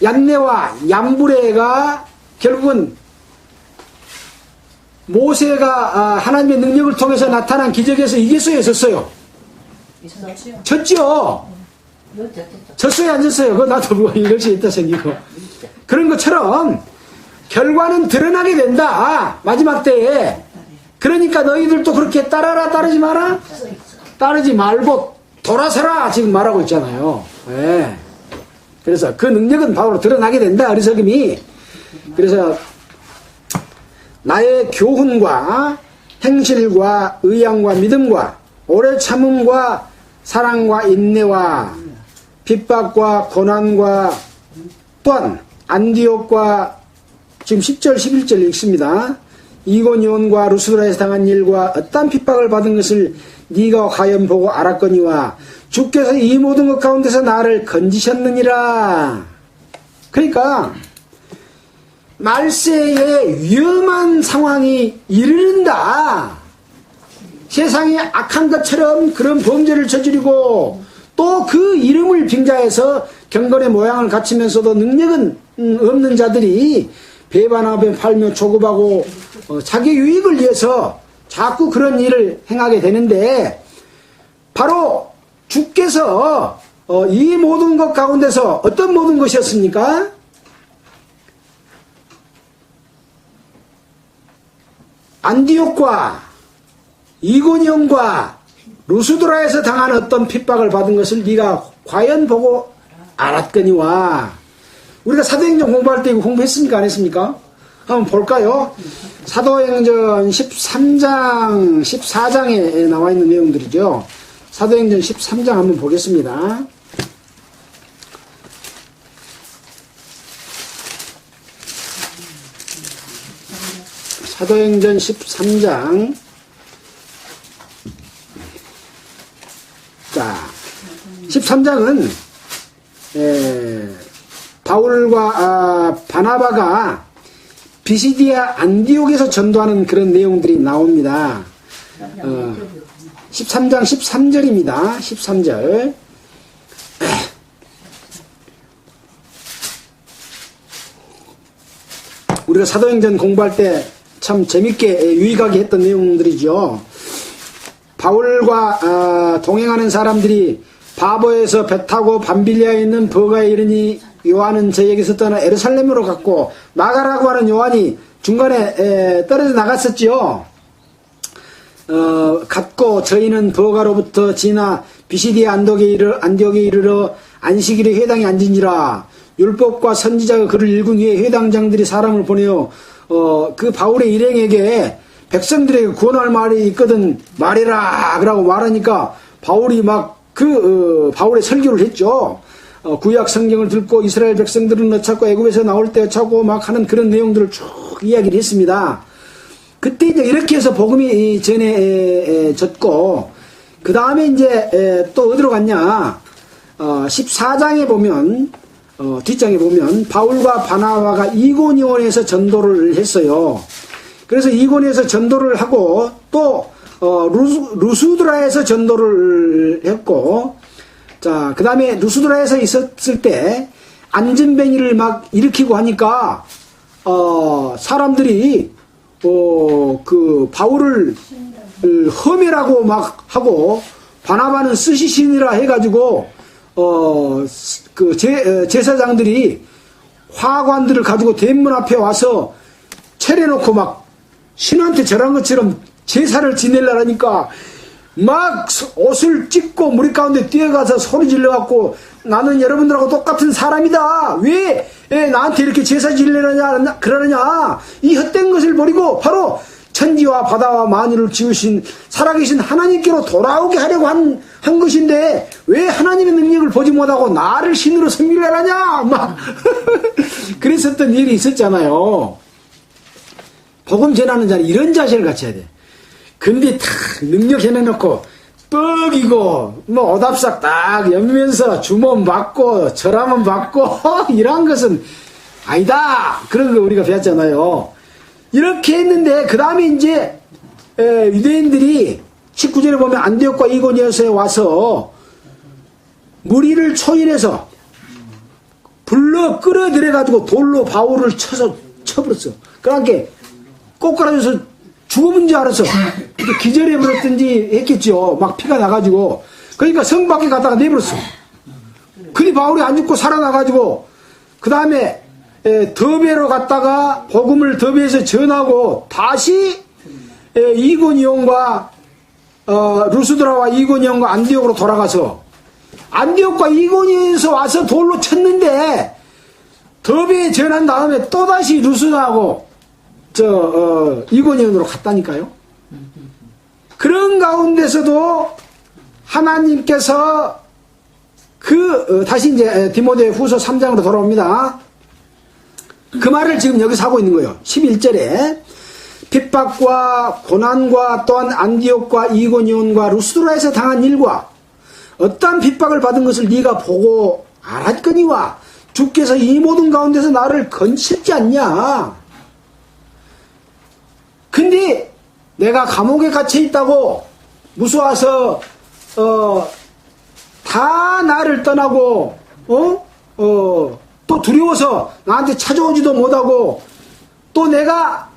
[SPEAKER 1] 얀네와 얀브레가 결국은 모세가 하나님의 능력을 통해서 나타난 기적에서 이겼어요, 졌어요? 졌죠. 졌어요, 안 졌어요? 그거 나도 뭐 이럴 수 있다 생기고. 그런 것처럼 결과는 드러나게 된다, 마지막 때에. 그러니까 너희들도 그렇게 따라라, 따르지 마라? 따르지 말고 돌아서라, 지금 말하고 있잖아요. 네. 그래서 그 능력은 바로 드러나게 된다, 어리석음이. 그래서 나의 교훈과 행실과 의향과 믿음과 오래 참음과 사랑과 인내와 핍박과 고난과 또한 안디옥과 지금 10절 11절 읽습니다. 이고니온과 루스드라에서 당한 일과 어떠한 핍박을 받은 것을 네가 과연 보고 알았거니와 주께서 이 모든 것 가운데서 나를 건지셨느니라. 그러니까 말세에 위험한 상황이 이르른다. 세상에 악한 것처럼 그런 범죄를 저지르고 또 그 이름을 빙자해서 경건의 모양을 갖추면서도 능력은 없는 자들이 배반하며 팔며 조급하고 자기 유익을 위해서 자꾸 그런 일을 행하게 되는데, 바로 주께서 이 모든 것 가운데서 어떤 모든 것이었습니까? 안디옥과 이고니온과 루스드라에서 당한 어떤 핍박을 받은 것을 네가 과연 보고 알았거니와. 우리가 사도행전 공부할 때 이거 공부했습니까? 안 했습니까? 한번 볼까요? 사도행전 13장, 14장에 나와 있는 내용들이죠. 사도행전 13장 한번 보겠습니다. 사도행전 13장. 자, 13장은 바울과 바나바가 비시디아 안디옥에서 전도하는 그런 내용들이 나옵니다. 13장 13절입니다. 13절. 우리가 사도행전 공부할 때 참 재밌게 유익하게 했던 내용들이죠. 바울과 동행하는 사람들이 바보에서 배 타고 밤빌리아에 있는 버가에 이르니 요한은 저에게서 떠나 예루살렘으로 갔고, 마가라고 하는 요한이 중간에 떨어져 나갔었지요. 갔고 저희는 버가로부터 지나 비시디아 안디옥에 이르러 안식일에 회당에 앉은지라. 율법과 선지자가 그를 읽은 후에 회당장들이 사람을 보내어 그 바울의 일행에게 백성들에게 구원할 말이 있거든 말해라 그러고 말하니까 바울이 막 바울의 설교를 했죠. 구약 성경을 듣고 이스라엘 백성들은 어차고 애굽에서 나올 때 어차고 막 하는 그런 내용들을 쭉 이야기를 했습니다. 그때 이제 이렇게 해서 복음이 전해졌고, 그 다음에 이제 또 어디로 갔냐? 14장에 보면, 뒷장에 보면 바울과 바나바가 이고니온에서 전도를 했어요. 그래서 이고니온에서 전도를 하고 또 루스드라에서 전도를 했고, 자, 그 다음에 루스드라에서 있었을 때 안전뱅이를 막 일으키고 하니까 사람들이 그 바울을 험해라고 막 하고, 바나바는 스시신이라 해가지고 그 제사장들이 화관들을 가지고 대문 앞에 와서 차려놓고 막 신한테 절한 것처럼 제사를 지내려니까 막 옷을 찢고 무리 가운데 뛰어가서 소리 질러갖고, 나는 여러분들하고 똑같은 사람이다, 왜 나한테 이렇게 제사 지내려냐 그러느냐, 이 헛된 것을 버리고 바로 천지와 바다와 만유를 지으신 살아계신 하나님께로 돌아오게 하려고 한 것인데 왜 하나님의 능력을 보지 못하고 나를 신으로 섬기려 하냐, 막 그랬었던 일이 있었잖아요. 복음 전하는 자는 이런 자세를 갖춰야 돼. 근데 다 능력 해내놓고 뻑이고 뭐 오답싹 딱 연면서 주문 받고 절하면 받고 이런 것은 아니다. 그런 거 우리가 배웠잖아요. 이렇게 했는데 그 다음에 이제 유대인들이 19절에 보면 안디옥과 이고니온에 와서 무리를 초인해서 불러 끌어들여가지고 돌로 바울을 쳐버렸어. 그러니까 꼬꾸라져서 죽으면 줄 알았어. 기절해버렸든지 했겠죠. 막 피가 나가지고. 그러니까 성 밖에 갔다가 내버렸어. 근데 바울이 안 죽고 살아나가지고 그 다음에 더베로 갔다가 복음을 더베에서 전하고 다시 이고니온과 루스드라와 이고니온과 안디옥으로 돌아가서 안디옥과 이고니온에서 와서 돌로 쳤는데 더베에 전한 다음에 또다시 루스드라하고 이고니온으로 갔다니까요. 그런 가운데서도 하나님께서 다시 이제 디모데 후서 3장으로 돌아옵니다. 그 말을 지금 여기서 하고 있는 거예요. 11절에 핍박과 고난과 또한 안디옥과 이고니온과 루스드라에서 당한 일과 어떠한 핍박을 받은 것을 네가 보고 알았거니와 주께서 이 모든 가운데서 나를 건실지 않냐. 근데 내가 감옥에 갇혀 있다고 무서워서 다 나를 떠나고 또 두려워서 나한테 찾아오지도 못하고 또 내가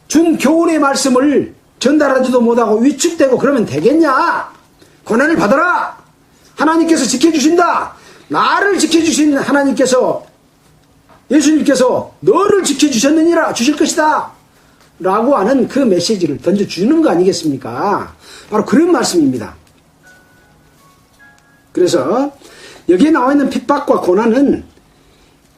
[SPEAKER 1] 준 교훈의 말씀을 전달하지도 못하고 위축되고 그러면 되겠냐? 고난을 받아라. 하나님께서 지켜주신다. 나를 지켜주신 하나님께서 예수님께서 너를 지켜주셨느니라 주실 것이다 라고 하는 그 메시지를 던져주는 거 아니겠습니까? 바로 그런 말씀입니다. 그래서 여기에 나와 있는 핍박과 고난은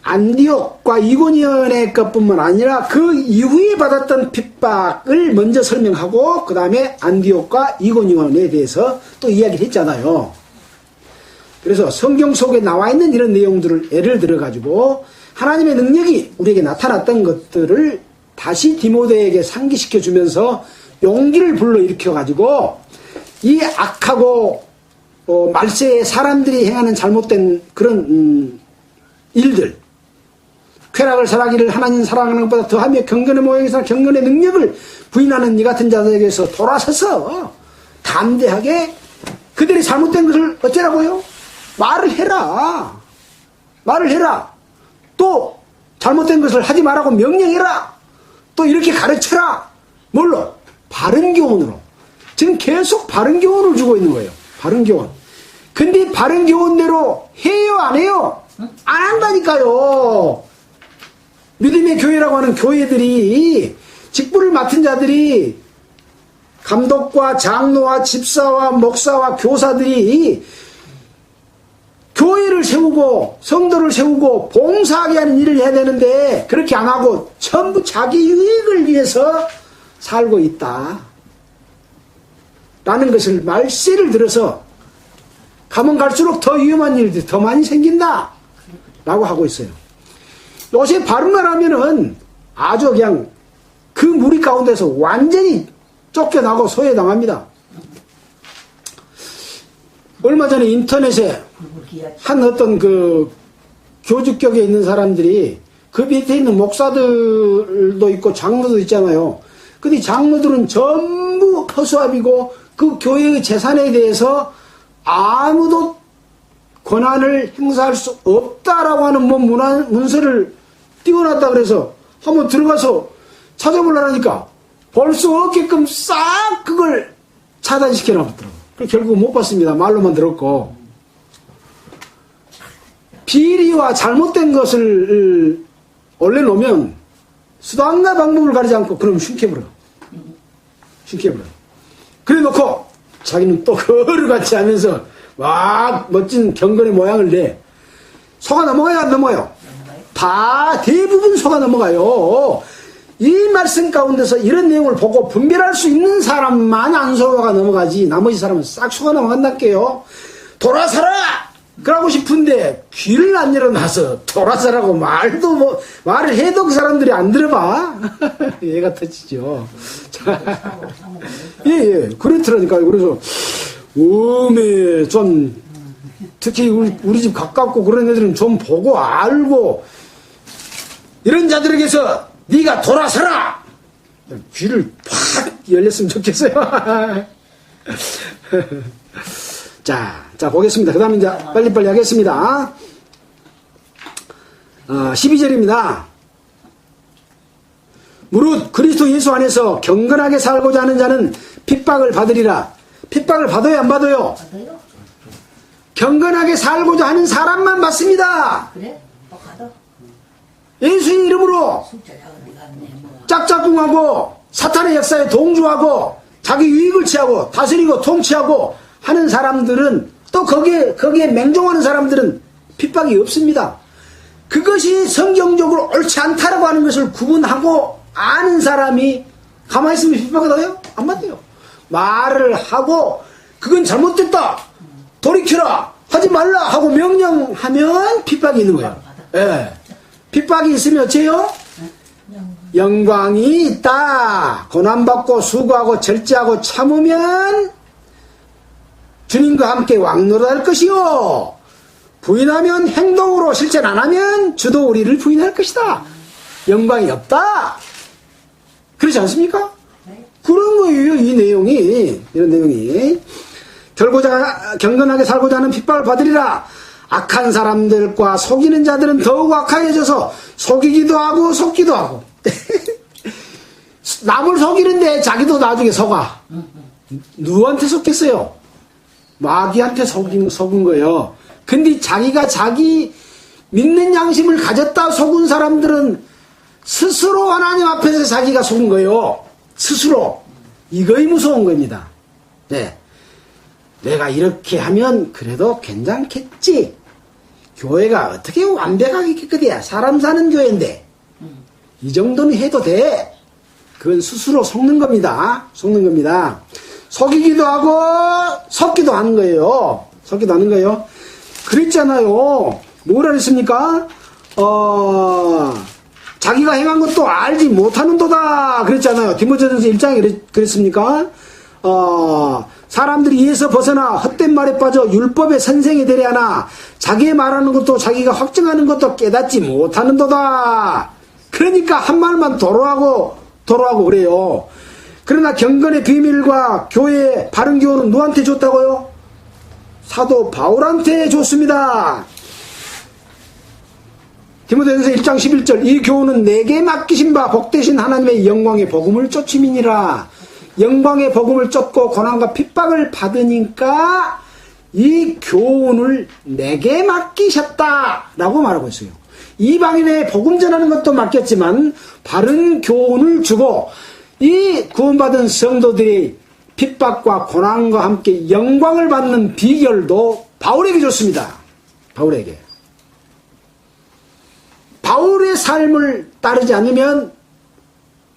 [SPEAKER 1] 안디옥과 이고니온의 것뿐만 아니라 그 이후에 받았던 핍박을 먼저 설명하고 그 다음에 안디옥과 이고니온에 대해서 또 이야기를 했잖아요. 그래서 성경 속에 나와 있는 이런 내용들을 예를 들어 가지고 하나님의 능력이 우리에게 나타났던 것들을 다시 디모데에게 상기시켜 주면서 용기를 불러일으켜 가지고 이 악하고 말세에 사람들이 행하는 잘못된 그런 일들, 쾌락을 사랑하기를 하나님 사랑하는 것보다 더하며 경건의 모양에서 경건의 능력을 부인하는 이 같은 자들에게서 돌아서서 담대하게 그들이 잘못된 것을 어쩌라고요? 말을 해라. 말을 해라. 또 잘못된 것을 하지 말라고 명령해라. 또 이렇게 가르쳐라. 뭘로? 바른 교훈으로. 지금 계속 바른 교훈을 주고 있는 거예요. 바른 교훈. 근데 바른 교훈대로 해요, 안 해요? 안 한다니까요. 믿음의 교회라고 하는 교회들이 직분을 맡은 자들이 감독과 장로와 집사와 목사와 교사들이 교회를 세우고 성도를 세우고 봉사하게 하는 일을 해야 되는데 그렇게 안 하고 전부 자기 유익을 위해서 살고 있다 라는 것을 말세를 들어서 가면 갈수록 더 위험한 일들이 더 많이 생긴다 라고 하고 있어요. 요새 바른 말 하면은 아주 그냥 그 무리 가운데서 완전히 쫓겨나고 소외당합니다. 얼마 전에 인터넷에 한 어떤 그 교주격에 있는 사람들이 그 밑에 있는 목사들도 있고 장로도 있잖아요. 근데 장로들은 전부 허수아비고 그 교회의 재산에 대해서 아무도 권한을 행사할 수 없다라고 하는 뭐 문서를 띄워놨다 그래서 한번 들어가서 찾아보려니까 볼 수 없게끔 싹 그걸 차단시켜놨더라고요. 결국 못 봤습니다. 말로만 들었고. 비리와 잘못된 것을 올려놓으면 수단과 방법을 가리지 않고 그럼 흉켜버려. 흉켜버려. 그래 놓고 자기는 또 거르같이 하면서 막 멋진 경건의 모양을 내. 속아 넘어가요, 안 넘어가요? 다 대부분 속아 넘어가요. 이 말씀 가운데서 이런 내용을 보고 분별할 수 있는 사람만 안 속아가 넘어가지 나머지 사람은 싹 속아 넘어간다게요. 돌아서라! 그러고 싶은데 귀를 안 열어놔서 돌아서라고 말을 해도 그 사람들이 안 들어봐. 얘가 터지죠. 예. 그렇더라니까요. 그래서 좀 특히 우리 집 가깝고 그런 애들은 좀 보고 알고 이런 자들에게서 네가 돌아서라. 귀를 팍 열렸으면 좋겠어요. 자, 보겠습니다. 그 다음에 이제 빨리빨리 하겠습니다. 12절입니다. 무릇 그리스도 예수 안에서 경건하게 살고자 하는 자는 핍박을 받으리라. 핍박을 받아요, 안 받아요?
[SPEAKER 3] 받아요?
[SPEAKER 1] 경건하게 살고자 하는 사람만 받습니다.
[SPEAKER 3] 그래? 또 가도?
[SPEAKER 1] 예수의 이름으로
[SPEAKER 3] 숫자 작은 데가 없네. 뭐.
[SPEAKER 1] 짝짝꿍하고 사탄의 역사에 동조하고 자기 유익을 취하고 다스리고 통치하고 하는 사람들은 또 거기에 맹종하는 사람들은 핍박이 없습니다. 그것이 성경적으로 옳지 않다라고 하는 것을 구분하고 아는 사람이 가만히 있으면 핍박을 받아요? 안 받아요. 말을 하고 그건 잘못됐다. 돌이켜라. 하지 말라 하고 명령하면 핍박이 있는 거예요. 예. 핍박이 있으면 어째요? 영광이 있다. 고난받고 수고하고 절제하고 참으면 주님과 함께 왕노릇할 것이요. 부인하면 행동으로 실천 안 하면 주도 우리를 부인할 것이다. 영광이 없다. 그렇지 않습니까? 그런 거예요. 이런 내용이. 경건하게 살고자 하는 핍박을 받으리라. 악한 사람들과 속이는 자들은 더욱 악하여져서 속이기도 하고 속기도 하고. 남을 속이는데 자기도 나중에 속아. 누구한테 속겠어요? 마귀한테 속은 거예요. 근데 자기가 자기 믿는 양심을 가졌다 속은 사람들은 스스로 하나님 앞에서 자기가 속은 거예요. 스스로. 이거이 무서운 겁니다. 네. 내가 이렇게 하면 그래도 괜찮겠지. 교회가 어떻게 완벽하게 깨끗해야 사람 사는 교회인데 이 정도는 해도 돼. 그건 스스로 속는 겁니다. 속이기도 하고 속기도 하는 거예요. 그랬잖아요. 뭐라 그랬습니까? 자기가 행한 것도 알지 못하는도다 그랬잖아요. 디모데전서 1장에 그랬습니까? 사람들이 이에서 벗어나 헛된 말에 빠져 율법의 선생이 되려 하나 자기의 말하는 것도 자기가 확증하는 것도 깨닫지 못하는도다. 그러니까 한 말만 도로하고 그래요. 그러나 경건의 비밀과 교회의 바른 교훈은 누구한테 줬다고요? 사도 바울한테 줬습니다. 디모데전서 1장 11절 이 교훈은 내게 맡기신 바 복되신 하나님의 영광의 복음을 쫓음이니라. 영광의 복음을 쫓고 고난과 핍박을 받으니까 이 교훈을 내게 맡기셨다라고 말하고 있어요. 이방인의 복음 전하는 것도 맡겼지만 바른 교훈을 주고 이 구원받은 성도들이 핍박과 고난과 함께 영광을 받는 비결도 바울에게 줬습니다. 바울의 삶을 따르지 않으면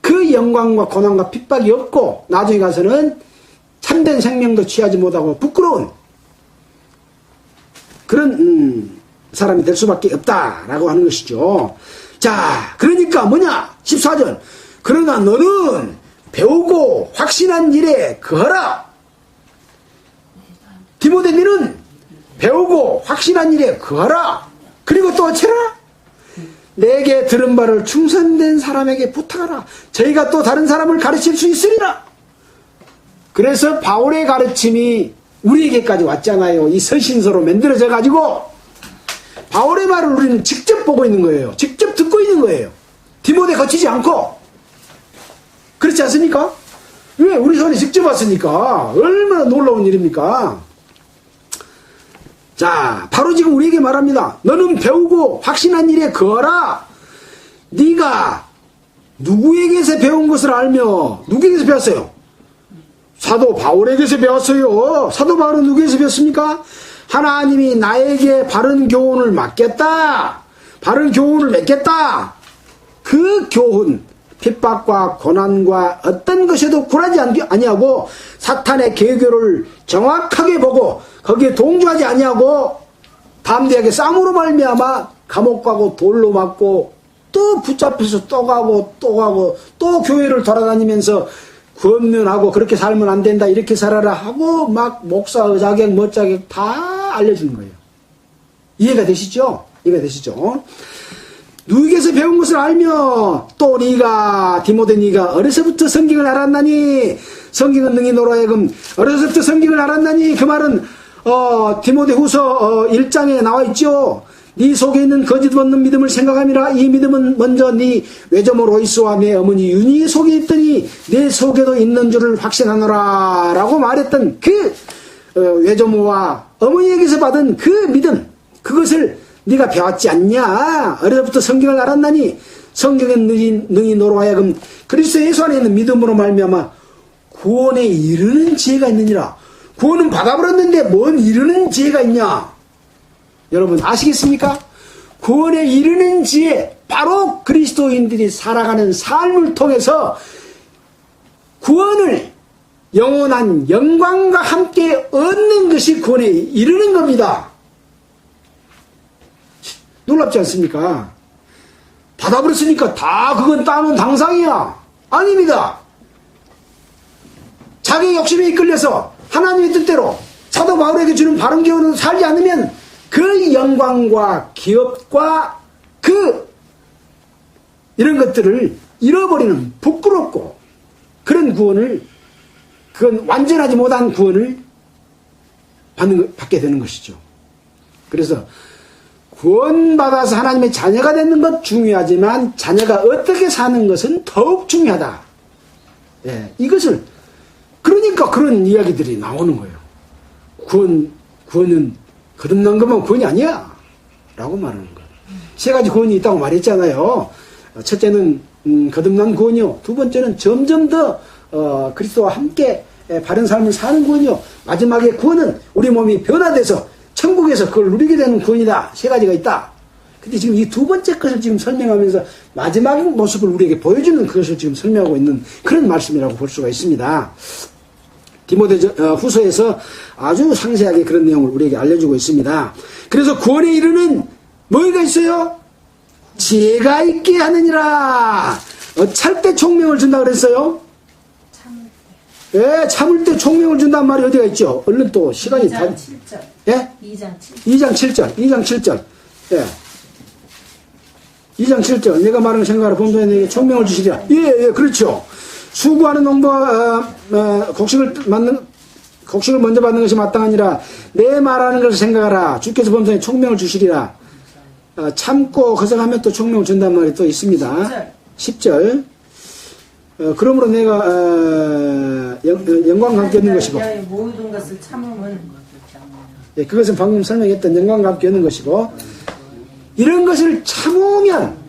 [SPEAKER 1] 그 영광과 고난과 핍박이 없고 나중에 가서는 참된 생명도 취하지 못하고 부끄러운 그런 사람이 될 수밖에 없다라고 하는 것이죠. 자, 그러니까 뭐냐? 14절 그러나 너는 배우고 확신한 일에 거하라. 디모데 너는 배우고 확신한 일에 거하라. 그리고 또 어째라? 내게 들은 바를 충성된 사람에게 부탁하라. 저희가 또 다른 사람을 가르칠 수 있으리라. 그래서 바울의 가르침이 우리에게까지 왔잖아요. 이 서신서로 만들어져 가지고 바울의 말을 우리는 직접 보고 있는 거예요. 직접 듣고 있는 거예요. 디모데 거치지 않고. 그렇지 않습니까? 왜? 우리 손에 직접 왔으니까. 얼마나 놀라운 일입니까? 자, 바로 지금 우리에게 말합니다. 너는 배우고 확신한 일에 거하라. 네가 누구에게서 배운 것을 알며 누구에게서 배웠어요? 사도 바울에게서 배웠어요. 사도 바울은 누구에게서 배웠습니까? 하나님이 나에게 바른 교훈을 맡겼다. 바른 교훈을 맺겠다. 그 교훈, 핍박과 고난과 어떤 것에도 굴하지 아니하고 사탄의 계교를 정확하게 보고 거기에 동조하지 아니하고 담대하게 싸움으로 말미암아 감옥 가고 돌로 맞고 또 붙잡혀서 또 가고 또 교회를 돌아다니면서 권면하고 그렇게 살면 안 된다 이렇게 살아라 하고 막 목사 자격 뭐 자격 다 알려주는 거예요. 이해가 되시죠? 이해가 되시죠? 누구에게서 배운 것을 알며 또 네가 디모데 네가 어려서부터 성경을 알았나니 성경은 능히 너로 하여금 어려서부터 성경을 알았나니 그 말은 디모데 후서 1장에 나와 있죠. 네 속에 있는 거짓 없는 믿음을 생각함이라. 이 믿음은 먼저 네 외조모 로이스와 내 어머니 윤희 속에 있더니 내 속에도 있는 줄을 확신하노라 라고 말했던 그 외조모와 어머니에게서 받은 그 믿음, 그것을 네가 배웠지 않냐. 어려서부터 성경을 알았나니 성경은 능히 너로 하여금 그리스도 예수 안에 있는 믿음으로 말미암아 구원에 이르는 지혜가 있느니라. 구원은 받아버렸는데 뭔 이르는 지혜가 있냐. 여러분 아시겠습니까? 구원에 이르는 지혜, 바로 그리스도인들이 살아가는 삶을 통해서 구원을 영원한 영광과 함께 얻는 것이 구원에 이르는 겁니다. 놀랍지 않습니까? 받아버렸으니까 다 그건 따놓은 당상이야. 아닙니다. 자기 욕심에 이끌려서 하나님의 뜻대로 사도 바울에게 주는 바른 교훈으로 살지 않으면 그 영광과 기업과 이런 것들을 잃어버리는 부끄럽고 그런 구원을, 그건 완전하지 못한 구원을 받게 되는 것이죠. 그래서 구원받아서 하나님의 자녀가 되는 것 중요하지만 자녀가 어떻게 사는 것은 더욱 중요하다. 예, 이것을, 그러니까 그런 이야기들이 나오는 거예요. 구원은 거듭난 것만 구원이 아니야 라고 말하는 거예요. 세 가지 구원이 있다고 말했잖아요. 첫째는 거듭난 구원이요. 두 번째는 점점 더 그리스도와 함께 바른 삶을 사는 구원이요. 마지막에 구원은 우리 몸이 변화돼서 천국에서 그걸 누리게 되는 구원이다. 세 가지가 있다. 근데 지금 이 두 번째 것을 지금 설명하면서 마지막 모습을 우리에게 보여주는 그것을 지금 설명하고 있는 그런 말씀이라고 볼 수가 있습니다. 디모데 후서에서 아주 상세하게 그런 내용을 우리에게 알려주고 있습니다. 그래서 구원에 이르는 뭐가 있어요? 지혜가 있게 하느니라. 찰 때 총명을 준다 그랬어요?
[SPEAKER 4] 참을
[SPEAKER 1] 예, 참을 때 총명을 준다는 말이 어디가 있죠? 얼른 또 시간이 다.
[SPEAKER 4] 2장 7절.
[SPEAKER 1] 예?
[SPEAKER 4] 2장 7절.
[SPEAKER 1] 2장 7절. 예. 2장 7절. 내가 말하는 생각하라. 본도에 내게 총명을 주시리라. 예, 그렇죠. 수고하는 농부와 곡식을 먼저 받는 것이 마땅하니라. 내 말하는 것을 생각하라. 주께서 범사에 총명을 주시리라. 참고 거성하면 또 총명을 준다는 말이 또 있습니다. 10절. 그러므로 내가 영광과 함께 얻는 것이고,
[SPEAKER 4] 모든 것을 참음은,
[SPEAKER 1] 예, 그것은 방금 설명했던 영광과 함께 얻는 것이고, 이런 것을 참으면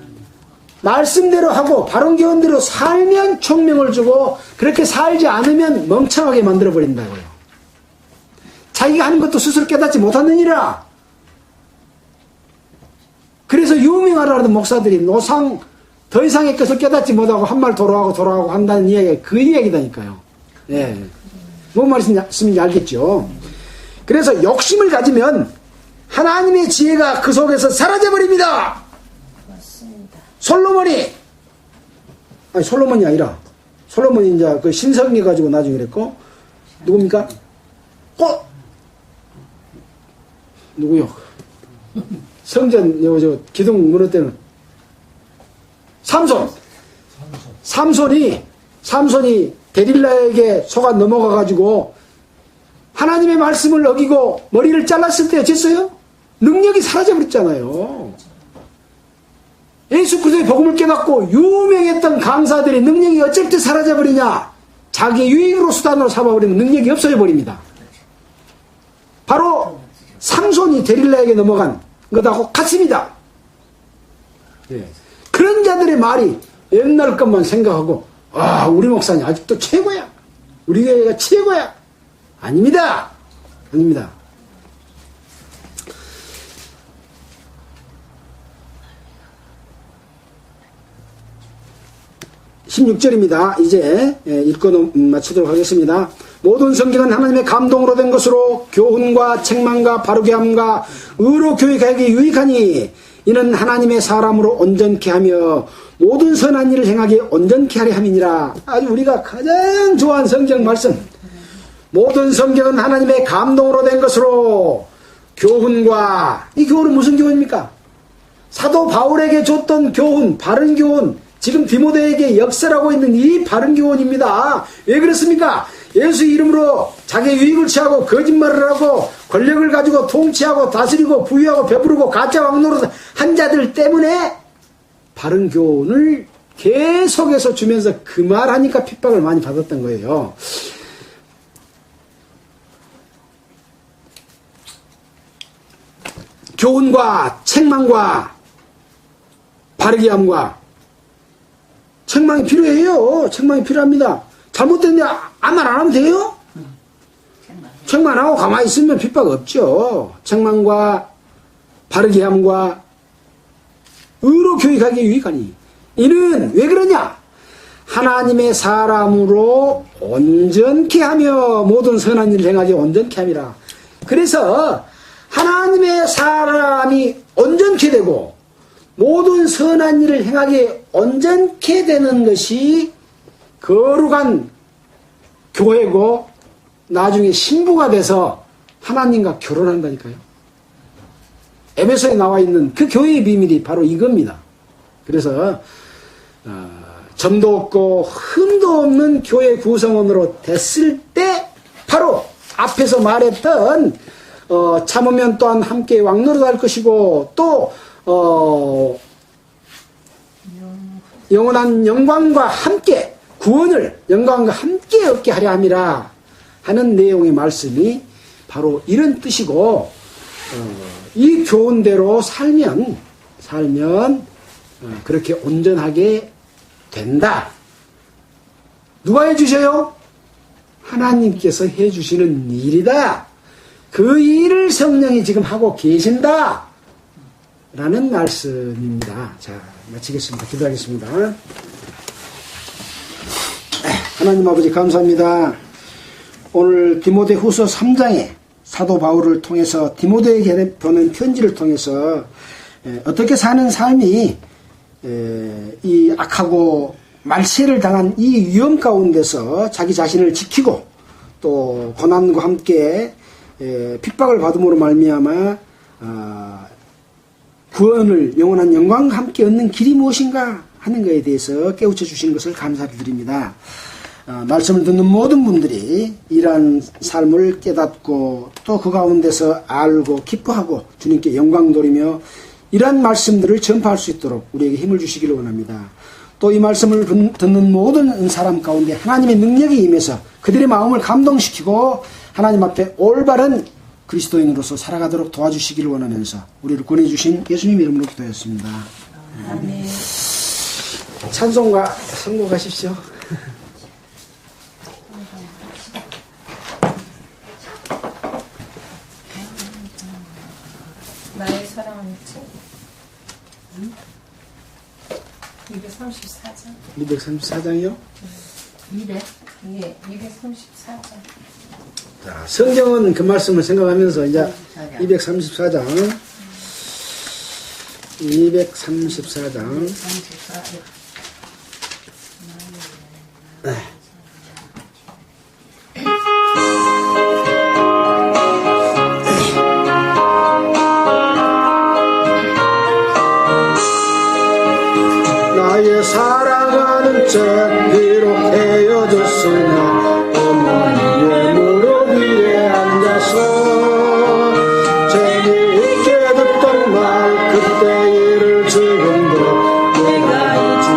[SPEAKER 1] 말씀대로 하고 바른 교훈대로 살면 총명을 주고, 그렇게 살지 않으면 멍청하게 만들어 버린다고요. 자기가 하는 것도 스스로 깨닫지 못하느니라. 그래서 유명하라는 목사들이 노상 더 이상의 것을 깨닫지 못하고 한 말 돌아가고 한다는 이야기가 그 이야기다니까요. 예. 뭔 말씀인지 알겠죠? 그래서 욕심을 가지면 하나님의 지혜가 그 속에서 사라져버립니다.
[SPEAKER 4] 맞습니다.
[SPEAKER 1] 솔로몬이 아니라, 솔로몬이 이제 그 신성리 가지고 나중에 그랬고, 누굽니까? 누구요? 성전, 기둥 무너뜨리는 삼손이 데릴라에게 속아 넘어가가지고 하나님의 말씀을 어기고 머리를 잘랐을 때 어쨌어요? 능력이 사라져버렸잖아요. 예수 그리스도의 복음을 깨닫고 유명했던 강사들의 능력이 어쩔 때 사라져버리냐? 자기의 유익으로 수단으로 삼아버리면 능력이 없어져 버립니다. 바로 삼손이 데릴라에게 넘어간 것하고 같습니다. 예. 그런 자들의 말이 옛날 것만 생각하고, 우리 목사님 아직도 최고야. 우리 교회가 최고야. 아닙니다. 16절입니다. 이제 읽고 마치도록 하겠습니다. 모든 성경은 하나님의 감동으로 된 것으로 교훈과 책망과 바르게 함과 의로 교육하기 유익하니 이는 하나님의 사람으로 온전케 하며 모든 선한 일을 행하기 온전케 하려 함이니라. 아주 우리가 가장 좋아하는 성경 말씀. 모든 성경은 하나님의 감동으로 된 것으로 교훈과, 이 교훈은 무슨 교훈입니까? 사도 바울에게 줬던 교훈, 바른 교훈, 지금 디모데에게 역설하고 있는 이 바른 교훈입니다. 왜 그렇습니까? 예수 이름으로 자기 유익을 취하고 거짓말을 하고 권력을 가지고 통치하고 다스리고 부유하고 배부르고 가짜 왕노릇 한 자들 때문에 바른 교훈을 계속해서 주면서 그 말하니까 핍박을 많이 받았던 거예요. 교훈과 책망과 바르게 함과, 책망이 필요해요. 책망이 필요합니다. 잘못됐는데 아무 말 안 하면 돼요? 책망하고 가만히 있으면 핍박 없죠. 책망과 바르게 함과 의로 교육하기 유익하니 이는 왜 그러냐? 하나님의 사람으로 온전케 하며 모든 선한 일을 행하기 온전케 함이라. 그래서 하나님의 사람이 온전케 되고 모든 선한 일을 행하기 온전케 되는 것이 거룩한 교회고 나중에 신부가 돼서 하나님과 결혼한다니까요. 에베소에 나와 있는 그 교회의 비밀이 바로 이겁니다. 그래서 점도 없고 흠도 없는 교회 구성원으로 됐을 때 바로 앞에서 말했던 참으면 또한 함께 왕노릇할 것이고 또 영원한 영광과 함께 구원을 영광과 함께 얻게 하려 함이라 하는 내용의 말씀이 바로 이런 뜻이고 이 교훈대로 살면 그렇게 온전하게 된다. 누가 해주셔요? 하나님께서 해주시는 일이다. 그 일을 성령이 지금 하고 계신다. 라는 말씀입니다. 자, 마치겠습니다. 기도하겠습니다. 하나님 아버지 감사합니다. 오늘 디모데 후서 3장에 사도 바울을 통해서 디모데에게 보낸 편지를 통해서 어떻게 사는 삶이 이 악하고 말세를 당한 이 위험 가운데서 자기 자신을 지키고 또 고난과 함께 핍박을 받음으로 말미암아 구원을 영원한 영광과 함께 얻는 길이 무엇인가 하는 것에 대해서 깨우쳐 주신 것을 감사를 드립니다. 말씀을 듣는 모든 분들이 이러한 삶을 깨닫고 또 그 가운데서 알고 기뻐하고 주님께 영광 돌리며 이러한 말씀들을 전파할 수 있도록 우리에게 힘을 주시기를 원합니다. 또 이 말씀을 듣는 모든 사람 가운데 하나님의 능력이 임해서 그들의 마음을 감동시키고 하나님 앞에 올바른 그리스도인으로서 살아가도록 도와주시기를 원하면서 우리를 권해주신 예수님 이름으로 기도했습니다.
[SPEAKER 4] 아멘.
[SPEAKER 1] 찬송가 선곡하십시오.
[SPEAKER 4] 나의 사랑은 책 234장.
[SPEAKER 1] 234장이요?
[SPEAKER 3] 200?
[SPEAKER 4] 예, 234장.
[SPEAKER 1] 자, 성경은 그 말씀을 생각하면서 이제 234장. 234장. 네. 나의 사랑하는 자 비록 헤어졌으나 어머니의 무릎 위에 앉아서 재미있게 듣던 말 그때 일을 지금도 내가 잊지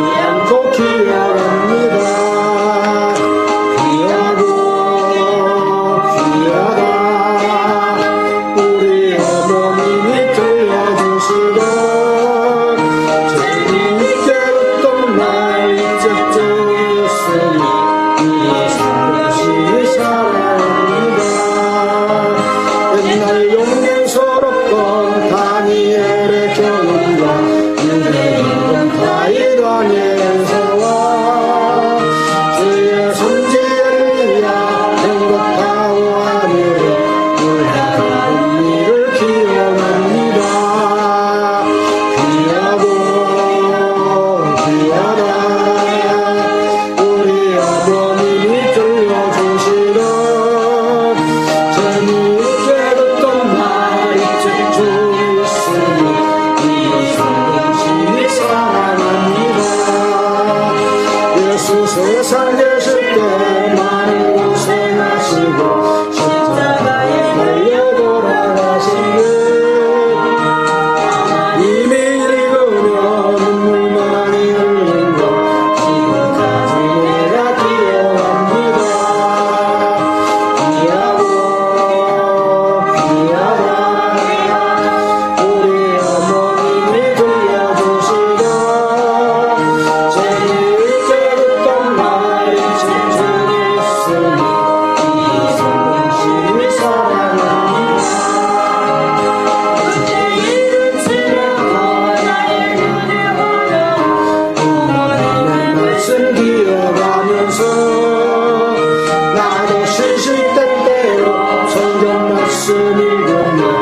[SPEAKER 1] 그녀